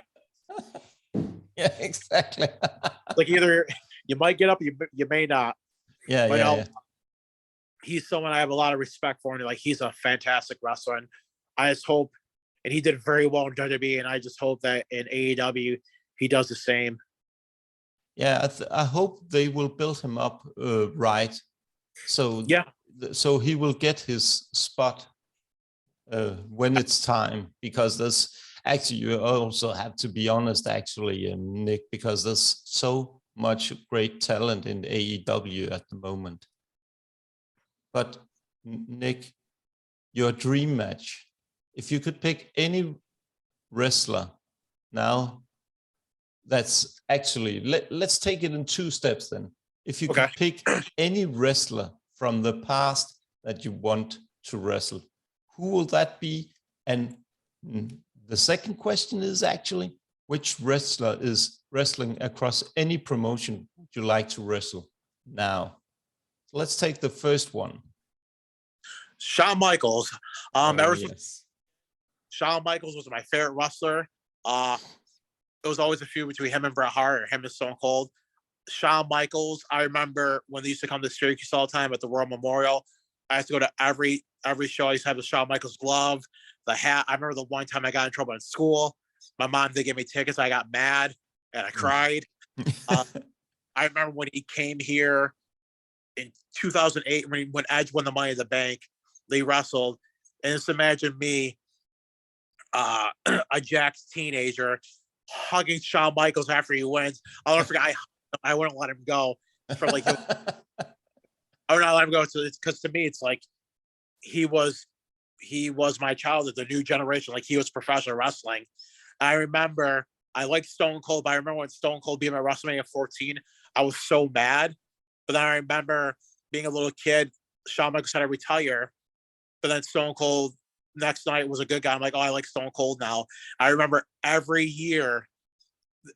Yeah, exactly. Like either you might get up, you may not. Yeah, but yeah. He's someone I have a lot of respect for, and like he's a fantastic wrestler. And I just hope, and he did very well in WWE, and I just hope that in AEW he does the same. Yeah, I hope they will build him up right. So yeah, so he will get his spot when it's time, because actually, you also have to be honest, actually, Nick, because there's so much great talent in AEW at the moment. But Nick, your dream match, if you could pick any wrestler now, that's actually, let's take it in 2 steps then. If you could pick any wrestler from the past that you want to wrestle, who will that be? And the second question is actually, which wrestler is wrestling across any promotion would you like to wrestle now? Let's take the first one. Shawn Michaels. Yes. Shawn Michaels was my favorite wrestler. It was always a feud between him and Bret Hart, or him and Stone Cold. Shawn Michaels, I remember when they used to come to Syracuse all the time at the World Memorial. I used to go to every show. I used to have the Shawn Michaels glove, the hat. I remember the one time I got in trouble in school. My mom didn't give me tickets. I got mad and I cried. I remember when he came here in 2008 when Edge won the Money in the Bank. They wrestled, and just imagine me, a Jack's teenager, hugging Shawn Michaels after he wins. I'll never forget. I wouldn't let him go. For like, I would not let him go. Because to me, it's like he was my childhood, the new generation. Like, he was professional wrestling. I remember I liked Stone Cold, but I remember when Stone Cold beat him at WrestleMania 14, I was so mad. But then I remember being a little kid, Shawn Michaels had to retire, but then Stone Cold next night was a good guy. I'm like, oh, I like Stone Cold now. I remember every year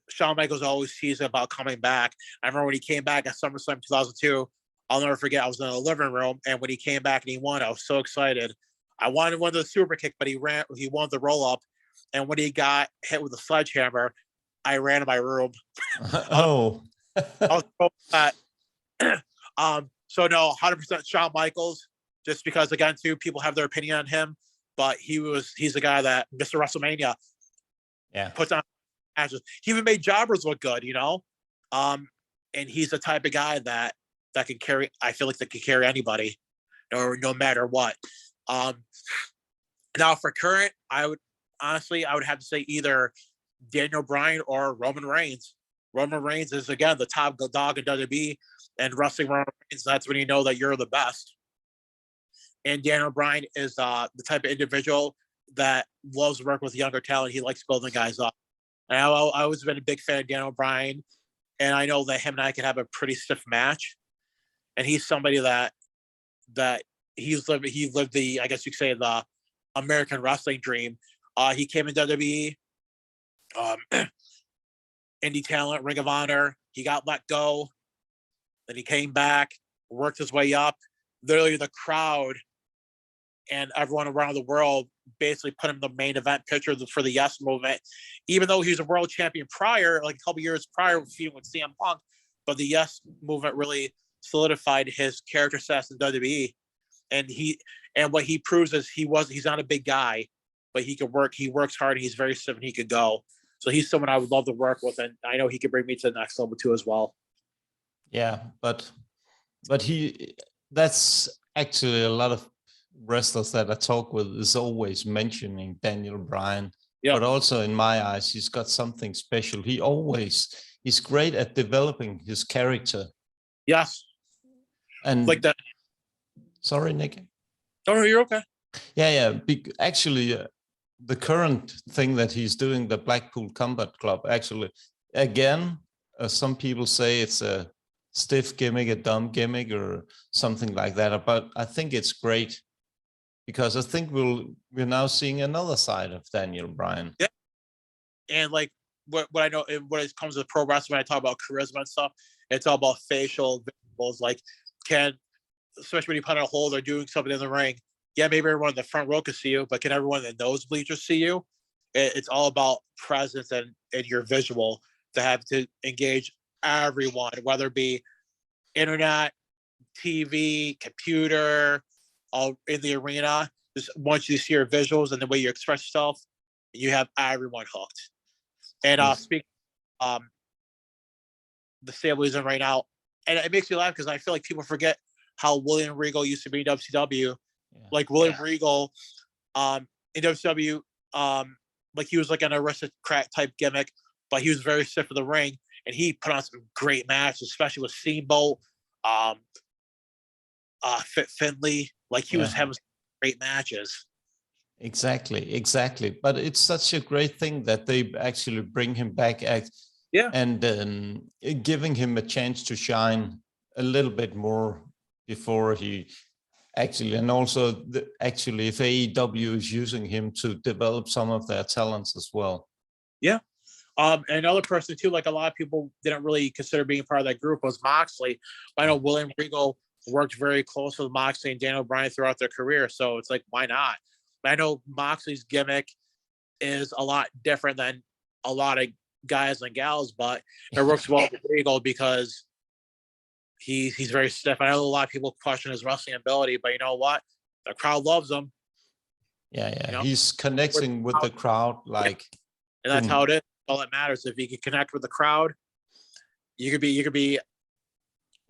Shawn Michaels always teasing about coming back. I remember when he came back at SummerSlam 2002. I'll never forget. I was in the living room, and when he came back and he won, I was so excited. I wanted one of the super kick, but he won the roll up. And when he got hit with a sledgehammer, I ran to my room. Oh, I was so upset. So no, 100% Shawn Michaels, just because, again, too, people have their opinion on him, but he's a guy that Mr. WrestleMania puts on matches. He even made jobbers look good, you know? And he's the type of guy that can carry, I feel like that can carry anybody, or no matter what. Now for current, I would have to say either Daniel Bryan or Roman Reigns. Roman Reigns is, again, the top dog in WWE, and wrestling Roman Reigns, that's when you know that you're the best. And Daniel Bryan is the type of individual that loves to work with younger talent. He likes building guys up. And I always been a big fan of Daniel Bryan, and I know that him and I could have a pretty stiff match. And he's somebody that he lived the, I guess you could say, the American wrestling dream. He came in WWE, indie talent, Ring of Honor. He got let go. Then he came back, worked his way up. Literally, the crowd and everyone around the world basically put him in the main event picture for the Yes movement, even though he was a world champion prior, like a couple years prior, with CM Punk. But the Yes movement really solidified his character status in WWE. And what he proves is he's not a big guy, but he can work. He works hard. He's very stiff, and he could go. So he's someone I would love to work with, and I know he could bring me to the next level too as well. Yeah, but that's actually a lot of wrestlers that I talk with is always mentioning Daniel Bryan. Yep. But also in my eyes, he's got something special. He's great at developing his character. Yes. And like that. Sorry, Nick. No, you're okay. Yeah. Actually, the current thing that he's doing, the Blackpool Combat Club, actually, again, some people say it's a stiff gimmick, a dumb gimmick, or something like that. But I think it's great, because I think we're now seeing another side of Daniel Bryan. Yeah. And like what I know, when it comes to pro wrestling, when I talk about charisma and stuff, it's all about facial visuals. Like, especially when you put on a hold or doing something in the ring, yeah, maybe everyone in the front row can see you, but can everyone in those bleachers see you? It's all about presence and your visual to have to engage everyone, whether it be internet, TV, computer, all in the arena. Just once you see your visuals and the way you express yourself, you have everyone hooked. And speaking the stable he's in right now, and it makes me laugh because I feel like people forget how William Regal used to be in WCW. Yeah. Like William Regal in WCW, like he was like an aristocrat type gimmick, but he was very stiff for the ring, and he put on some great matches, especially with Steamboat, Fit Finley. Like he was having great matches. Exactly. But it's such a great thing that they actually bring him back, and giving him a chance to shine a little bit more before he actually, and also actually if AEW is using him to develop some of their talents as well. Yeah. And another person too, like a lot of people didn't really consider being part of that group, was Moxley. I know William Regal worked very close with Moxley and Daniel Bryan throughout their career, so it's like, why not? I know Moxley's gimmick is a lot different than a lot of guys and gals, but it works well with Regal because he's very stiff. I know a lot of people question his wrestling ability, but you know what? The crowd loves him. Yeah. You know? He's connecting with the crowd, like, and that's how it is. All that matters. If you can connect with the crowd, you could be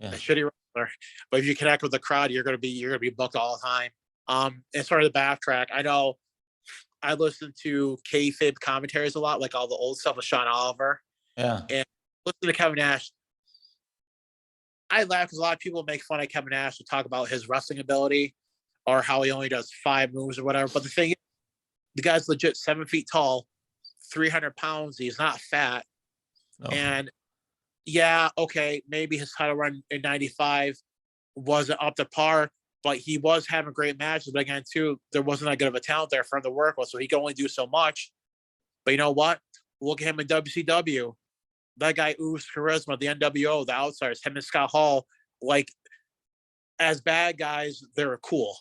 a shitty wrestler, but if you connect with the crowd, you're gonna be booked all the time. And sort of the backtrack, I know I listen to kayfabe commentaries a lot, like all the old stuff with Sean Oliver. Yeah. And listen to Kevin Nash. I laugh because a lot of people make fun of Kevin Nash to talk about his wrestling ability or how he only does 5 moves or whatever. But the thing is, the guy's legit 7 feet tall, 300 pounds. He's not fat. Oh. And yeah, okay, maybe his title run in 95 wasn't up to par, but he was having great matches. But again, too, there wasn't that good of a talent there for him to work with, so he could only do so much. But you know what? Look at him in WCW. That guy oozed charisma. The NWO, the Outsiders, him and Scott Hall, like, as bad guys, they were cool.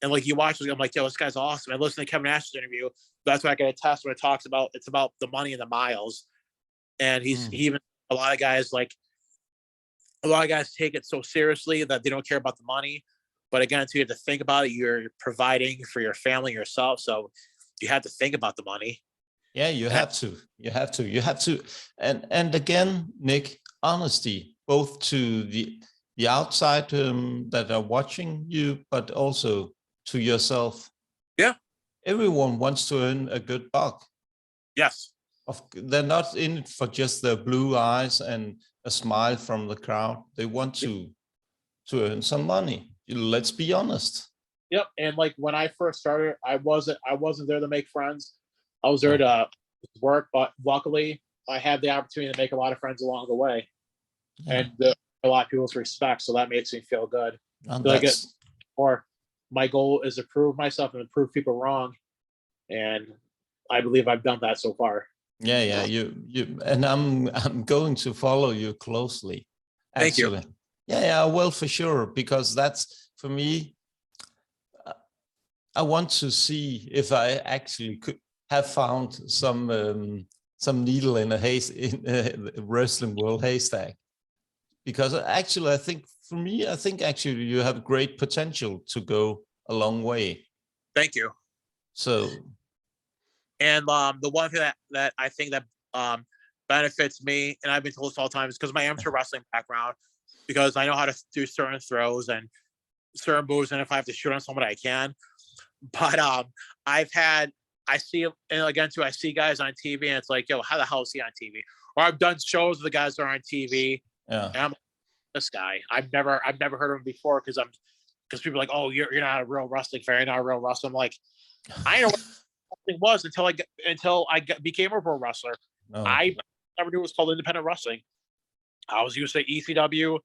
And like, you watch it, I'm like, yo, this guy's awesome. I listened to Kevin Nash's interview. That's what I can attest when it talks about, it's about the money and the miles. And he even, a lot of guys take it so seriously that they don't care about the money. But again, so you have to think about it. You're providing for your family, yourself. So you have to think about the money. Yeah, you have to. And again, Nick, honesty, both to the outside that are watching you, but also to yourself. Yeah. Everyone wants to earn a good buck. Yes. They're not in it for just their blue eyes and a smile from the crowd. They want to earn some money. Let's be honest. Yep. And like when I first started, I wasn't there to make friends. I was there to work, but luckily I had the opportunity to make a lot of friends along the way, and a lot of people's respect. So that makes me feel good. Or my goal is to prove myself and prove people wrong, and I believe I've done that so far. Yeah. You, and I'm going to follow you closely. Actually. Thank you. Yeah, well, for sure, because that's, for me, I want to see if I actually could have found some needle in a wrestling world haystack. Because actually, I think actually you have great potential to go a long way. Thank you. So, and the one thing that I think that benefits me, and I've been told this all the time, is because of my amateur wrestling background, because I know how to do certain throws and certain moves, and if I have to shoot on somebody, I can. But I see, and again too, I see guys on TV, and it's like, yo, how the hell is he on TV? Or I've done shows with the guys that are on TV. Yeah. And I'm like, this guy, I've never heard of him before, because people are like, oh, you're not a real wrestling fan, you're not a real wrestler. I'm like, I know what wrestling was until I became a pro wrestler. Oh. I never knew it was called independent wrestling. I was used to ECW,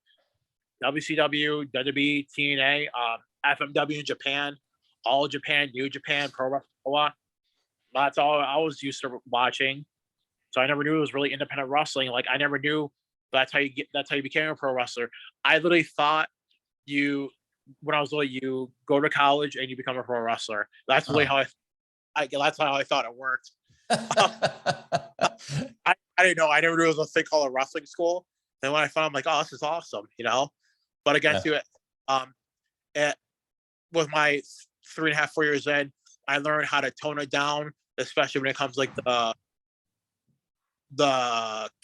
WCW, WWE, TNA, FMW in Japan, All Japan, New Japan, Pro Wrestling. That's all I was used to watching. So I never knew it was really independent wrestling. Like, I never knew that's how you became a pro wrestler. I literally thought when I was little, you go to college and you become a pro wrestler. That's really how that's how I thought it worked. I didn't know. I never knew there was a thing called a wrestling school. Then when I found, I'm like, oh, this is awesome, But again, to it, with my 3.5, 4 years in, I learned how to tone it down, especially when it comes like the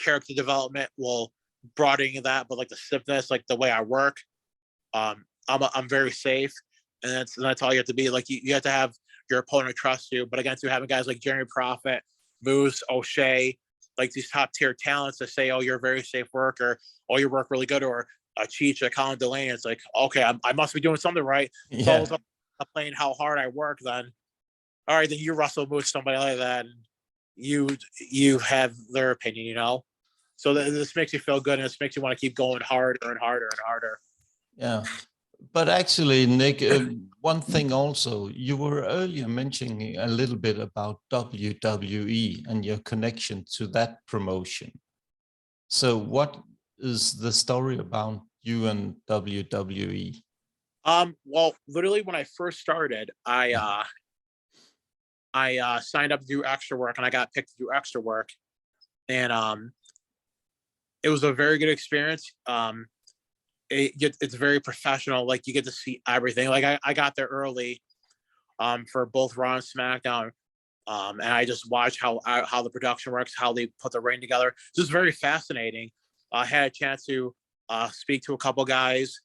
character development, broadening that, but like the stiffness, like the way I work, I'm very safe, and that's all you have to be. Like, you have to have your opponent trusts you. But again, to having guys like Jeremy Prophet, Moose, O'Shea, like these top tier talents that say, oh, you're a very safe worker, oh, you work really good, or a Cheech, a Colin Delaney, it's like, okay, I must be doing something right. Yeah. So I'm playing how hard I work, then all right, then you Russell Moose, somebody like that, and you have their opinion, you know. So this makes you feel good, and this makes you want to keep going harder and harder and harder. Yeah. But actually, Nick, one thing also, you were earlier mentioning a little bit about WWE and your connection to that promotion. So what is the story about you and WWE? Well, literally when I first started, I signed up to do extra work, and I got picked to do extra work, and it was a very good experience. It's very professional. Like, you get to see everything. Like, I got there early for both Raw and SmackDown, and I just watched how the production works, how they put the ring together. It's just very fascinating. I had a chance to speak to a couple guys,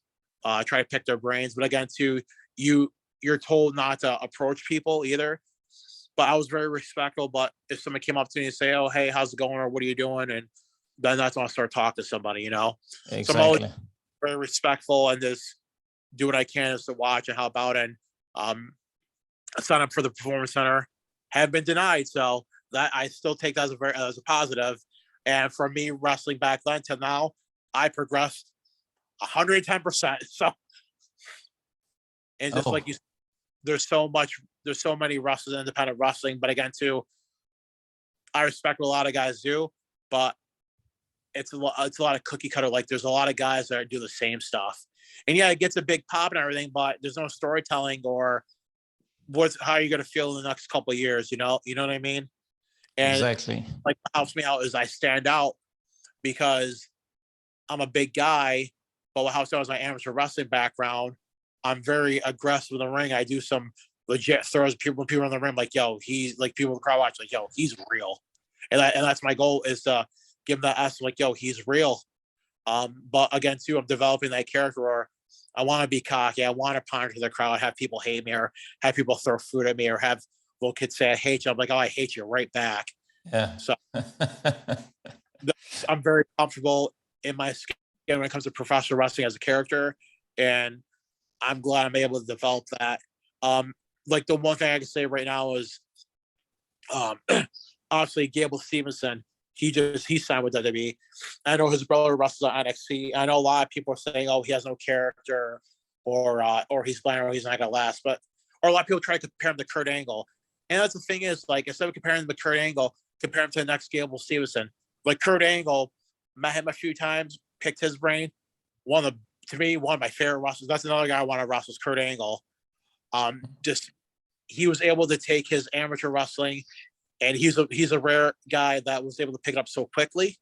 try to pick their brains, but again, too, you're told not to approach people either. But I was very respectful. But if somebody came up to me and say, "Oh, hey, how's it going?" or "What are you doing?" and then that's when I start talking to somebody, you know. Exactly. So I'm always very respectful and just do what I can as to watch and help out. And I signed up for the Performance Center, have been denied, so that I still take that as a positive. And from me wrestling back then to now, I progressed 110%. So, and just like you, there's so many wrestlers in independent wrestling. But again, too, I respect what a lot of guys do, but it's a lot of cookie cutter. Like, there's a lot of guys that do the same stuff, and yeah, it gets a big pop and everything, but there's no storytelling or how are you going to feel in the next couple of years, you know what I mean? And exactly, like, what helps me out is I stand out because I'm a big guy, but what helps out is my amateur wrestling background. I'm very aggressive in the ring. I do some legit throws. When people in the ring, like, yo, he's like, people in the crowd watch, like, yo, he's real. And that's my goal, is to give them that S, like, yo, he's real. But again, too, I'm developing that character where I want to be cocky. I want to pander to the crowd, have people hate me, or have people throw food at me, or have little kids say, I hate you. I'm like, oh, I hate you right back. Yeah. So I'm very comfortable in my skin when it comes to professional wrestling as a character. And I'm glad I'm able to develop that. Like, the one thing I can say right now is, obviously, Gable Stevenson, he signed with WWE. I know his brother wrestles on NXT. I know a lot of people are saying, oh, he has no character, or he's bland, or he's not gonna last. Or a lot of people try to compare him to Kurt Angle. And that's the thing is, like, instead of comparing him to Kurt Angle, compare him to the next Gable Stevenson. Like, Kurt Angle, met him a few times, picked his brain. To me, one of my favorite wrestlers. That's another guy I want to wrestle, is Kurt Angle. Just, he was able to take his amateur wrestling, and he's a rare guy that was able to pick it up so quickly.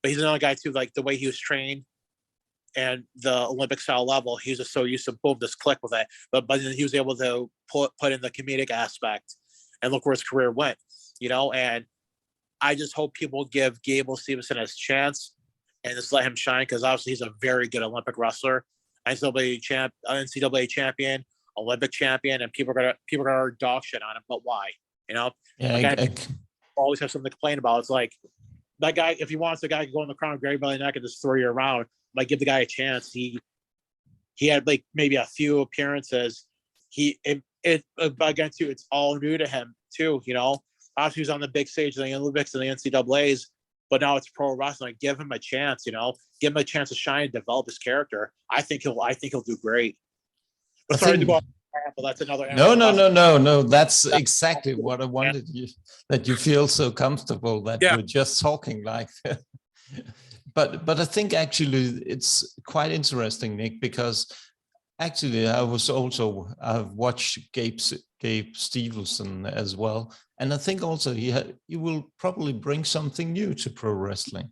But he's another guy too, like the way he was trained and the Olympic style level, he was just so used to boom, just click with it. But then he was able to put in the comedic aspect, and look where his career went, you know. And I just hope people give Gable Stevenson his chance and just let him shine, because obviously he's a very good Olympic wrestler, NCAA champion, Olympic champion, and people are gonna dog shit on him. But why? You know, yeah, again, always have something to complain about. It's like, that guy, if he wants, the guy can go in the crown, grab you by the neck, and just throw you around. Like, give the guy a chance. He had like maybe a few appearances. But again, too, it's all new to him too. You know, obviously he was on the big stage in the Olympics and the NCAA's, but now it's pro wrestling. Give him a chance. You know, give him a chance to shine and develop his character. I think he'll do great. But sorry to go off. But that's another. No. That's exactly what I wanted you, that you feel so comfortable that we're just talking like that. But I think actually it's quite interesting, Nick, because actually I've watched Gabe Stevenson as well, and I think also he will probably bring something new to pro wrestling.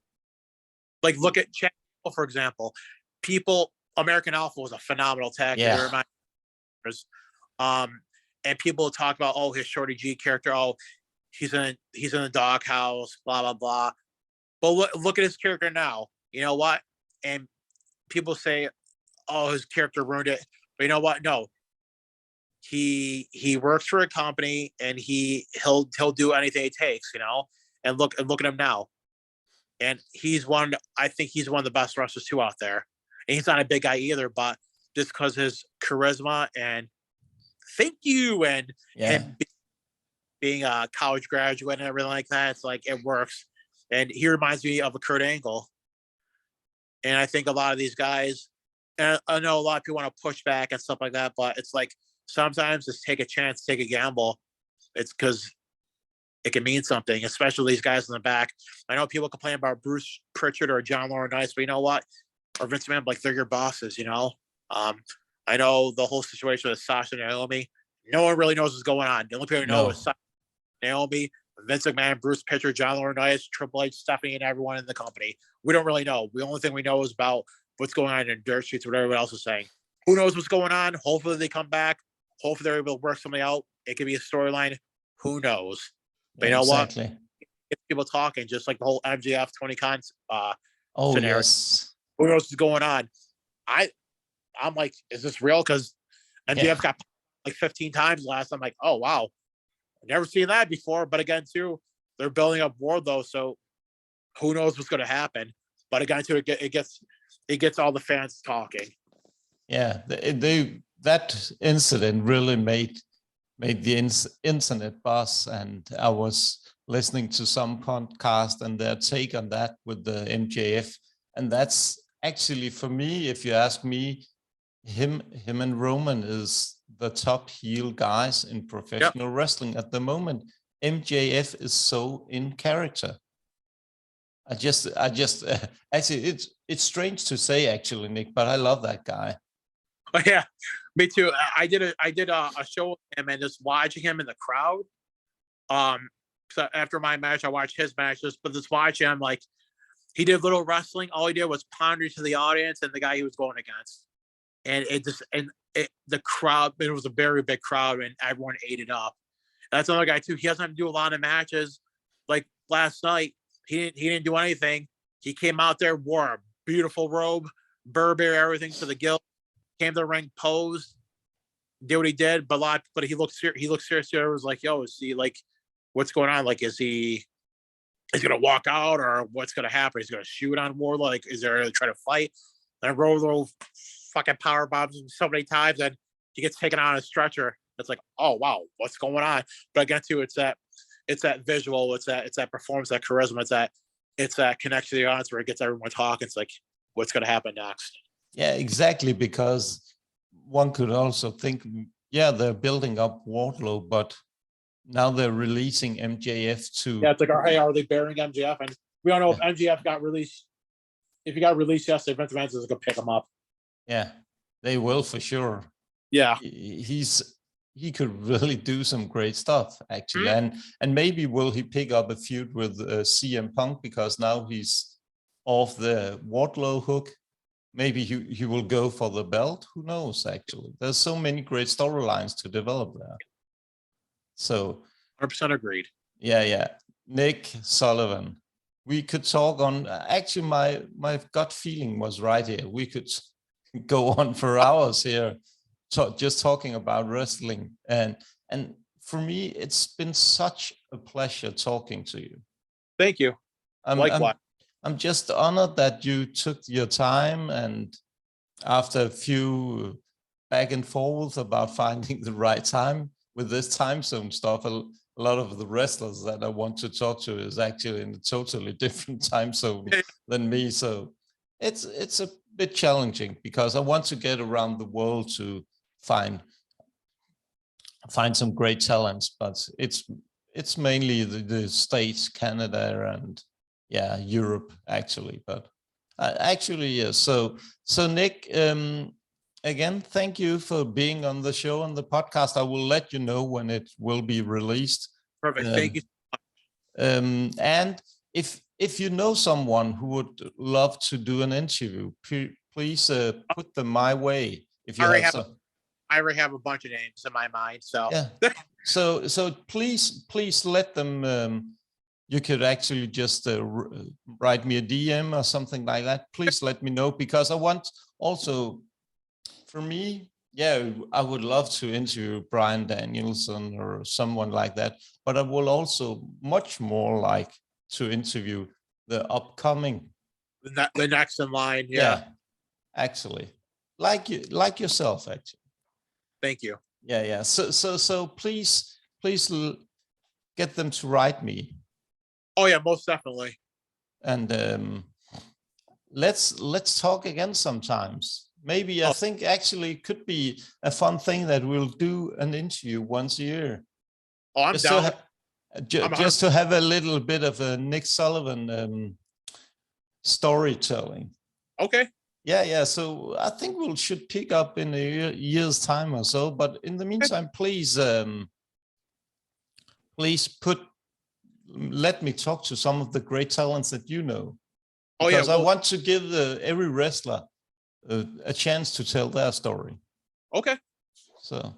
Like, look at Chad, for example. American Alpha was a phenomenal tag. Yeah. And people talk about, oh, his Shorty G character, oh, he's in the doghouse, blah blah blah. But look at his character now. You know what? And people say, oh, his character ruined it. But you know what? No. he works for a company, and he'll do anything it takes, you know. And look at him now. And I think he's one of the best wrestlers too out there. And he's not a big guy either, but just because his charisma and thank you and him being a college graduate and everything like that, it's like it works. And he reminds me of a Kurt Angle. And I think a lot of these guys, and I know a lot of people want to push back and stuff like that, but it's like sometimes just take a chance, take a gamble. It's because it can mean something, especially these guys in the back. I know people complain about Bruce Pritchard or John Laurinaitis, but you know what? Or Vince McMahon, like they're your bosses, you know? I know the whole situation with Sasha and Naomi. No one really knows what's going on. The only people who know is Sasha, Naomi, Vince McMahon, Bruce Pritchard, John Laurinaitis, Triple H, Stephanie, and everyone in the company. We don't really know. The only thing we know is about what's going on in dirt streets, what everyone else is saying. Who knows what's going on? Hopefully they come back. Hopefully they're able to work something out. It could be a storyline. Who knows? But you know what? Get people talking, just like the whole MJF 20 cons scenario. Yes. Who knows what's going on? I'm like, is this real? Because MJF got like 15 times last. I'm like, oh wow, I've never seen that before. But again, too, they're building up Wardlow, so who knows what's going to happen? But again, too, it gets all the fans talking. Yeah, that incident really made the internet buzz, and I was listening to some podcast and their take on that with the MJF, and that's actually, for me, if you ask me, him and Roman is the top heel guys in professional wrestling at the moment. MJF is so in character. I just actually, it's strange to say actually, Nick, but I love that guy. Oh yeah, me too. I did a show with him, and just watching him in the crowd. So after my match, I watched his matches, but just watching him, like he did little wrestling. All he did was ponder to the audience and the guy he was going against, and the crowd. It was a very big crowd, and everyone ate it up. That's another guy too. He doesn't have to do a lot of matches. Like last night, he didn't do anything. He came out there, wore a beautiful robe, Burberry, everything to the gilt. Came to the ring, posed, did what he did, but he looked serious. I was like, yo, is he like, what's going on? Like, is he gonna walk out, or what's gonna happen? He's gonna shoot on Wardlow? Like, is there gonna try to fight? And Wardlow fucking power bombs him so many times, and he gets taken out on a stretcher. It's like, oh wow, what's going on? But again, too, it's that visual, it's that performance, that charisma, it's that connection to the audience where it gets everyone talking. It's like, what's gonna happen next? Yeah, exactly, because one could also think, yeah, they're building up Wardlow, but now they're releasing MJF to... Yeah, it's like, hey, are they burying MJF? And we don't know if MJF got released. If he got released yesterday, Vince McMahon is going to pick him up. Yeah, they will for sure. Yeah. He could really do some great stuff, actually. Mm-hmm. And maybe will he pick up a feud with CM Punk, because now he's off the Wardlow hook. Maybe he will go for the belt. Who knows, actually? There's so many great storylines to develop there. So 100% agreed. Yeah. Nick Sullivan. We could talk on, actually my gut feeling was right here. We could go on for hours here, just talking about wrestling. And for me, it's been such a pleasure talking to you. Thank you. Likewise. I'm just honored that you took your time, and after a few back and forth about finding the right time with this time zone stuff, a lot of the wrestlers that I want to talk to is actually in a totally different time zone than me. So it's a bit challenging, because I want to get around the world to find some great talents, but it's mainly the States, Canada, and Europe, actually. But actually, so Nick, again, thank you for being on the show, on the podcast. I will let you know when it will be released. Perfect. Thank you. And if you know someone who would love to do an interview, please put them my way. If you I already have a bunch of names in my mind. So yeah. So please let them. You could actually just write me a DM or something like that. Please let me know, because I want also, for me, Yeah, I would love to interview Brian Danielson or someone like that, but I will also much more like to interview the upcoming. The next in line. Yeah, actually, like yourself, actually. Thank you. Yeah. So please get them to write me. Oh yeah, most definitely. And let's talk again sometimes. Maybe I think actually it could be a fun thing that we'll do an interview once a year. Oh, I'm down. Just to have a little bit of a Nick Sullivan storytelling. Okay. Yeah. So I think we should pick up in a year's time or so. But in the meantime, please let me talk to some of the great talents that you know. Because I want to give every wrestler a chance to tell their story. Okay. So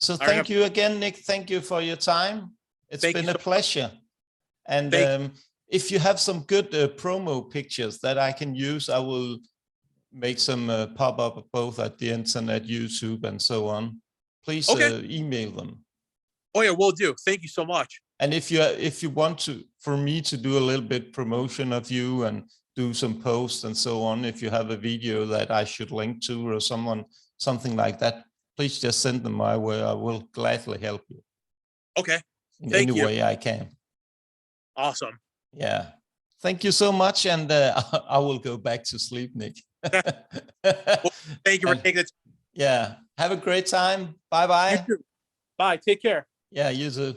thank you again, Nick. Thank you for your time. It's been a pleasure. And if you have some good promo pictures that I can use, I will make some pop up both at the internet, YouTube, and so on. Please email them. Oh yeah, we'll do. Thank you so much. And if you want for me to do a little bit promotion of you and do some posts and so on, if you have a video that I should link to or something like that, please just send them my way. I will gladly help you. Okay. In any way I can. Awesome. Yeah. Thank you so much. And I will go back to sleep, Nick. Well, thank you for taking it. Yeah. Have a great time. Bye-bye. Bye. Take care. Yeah, you too.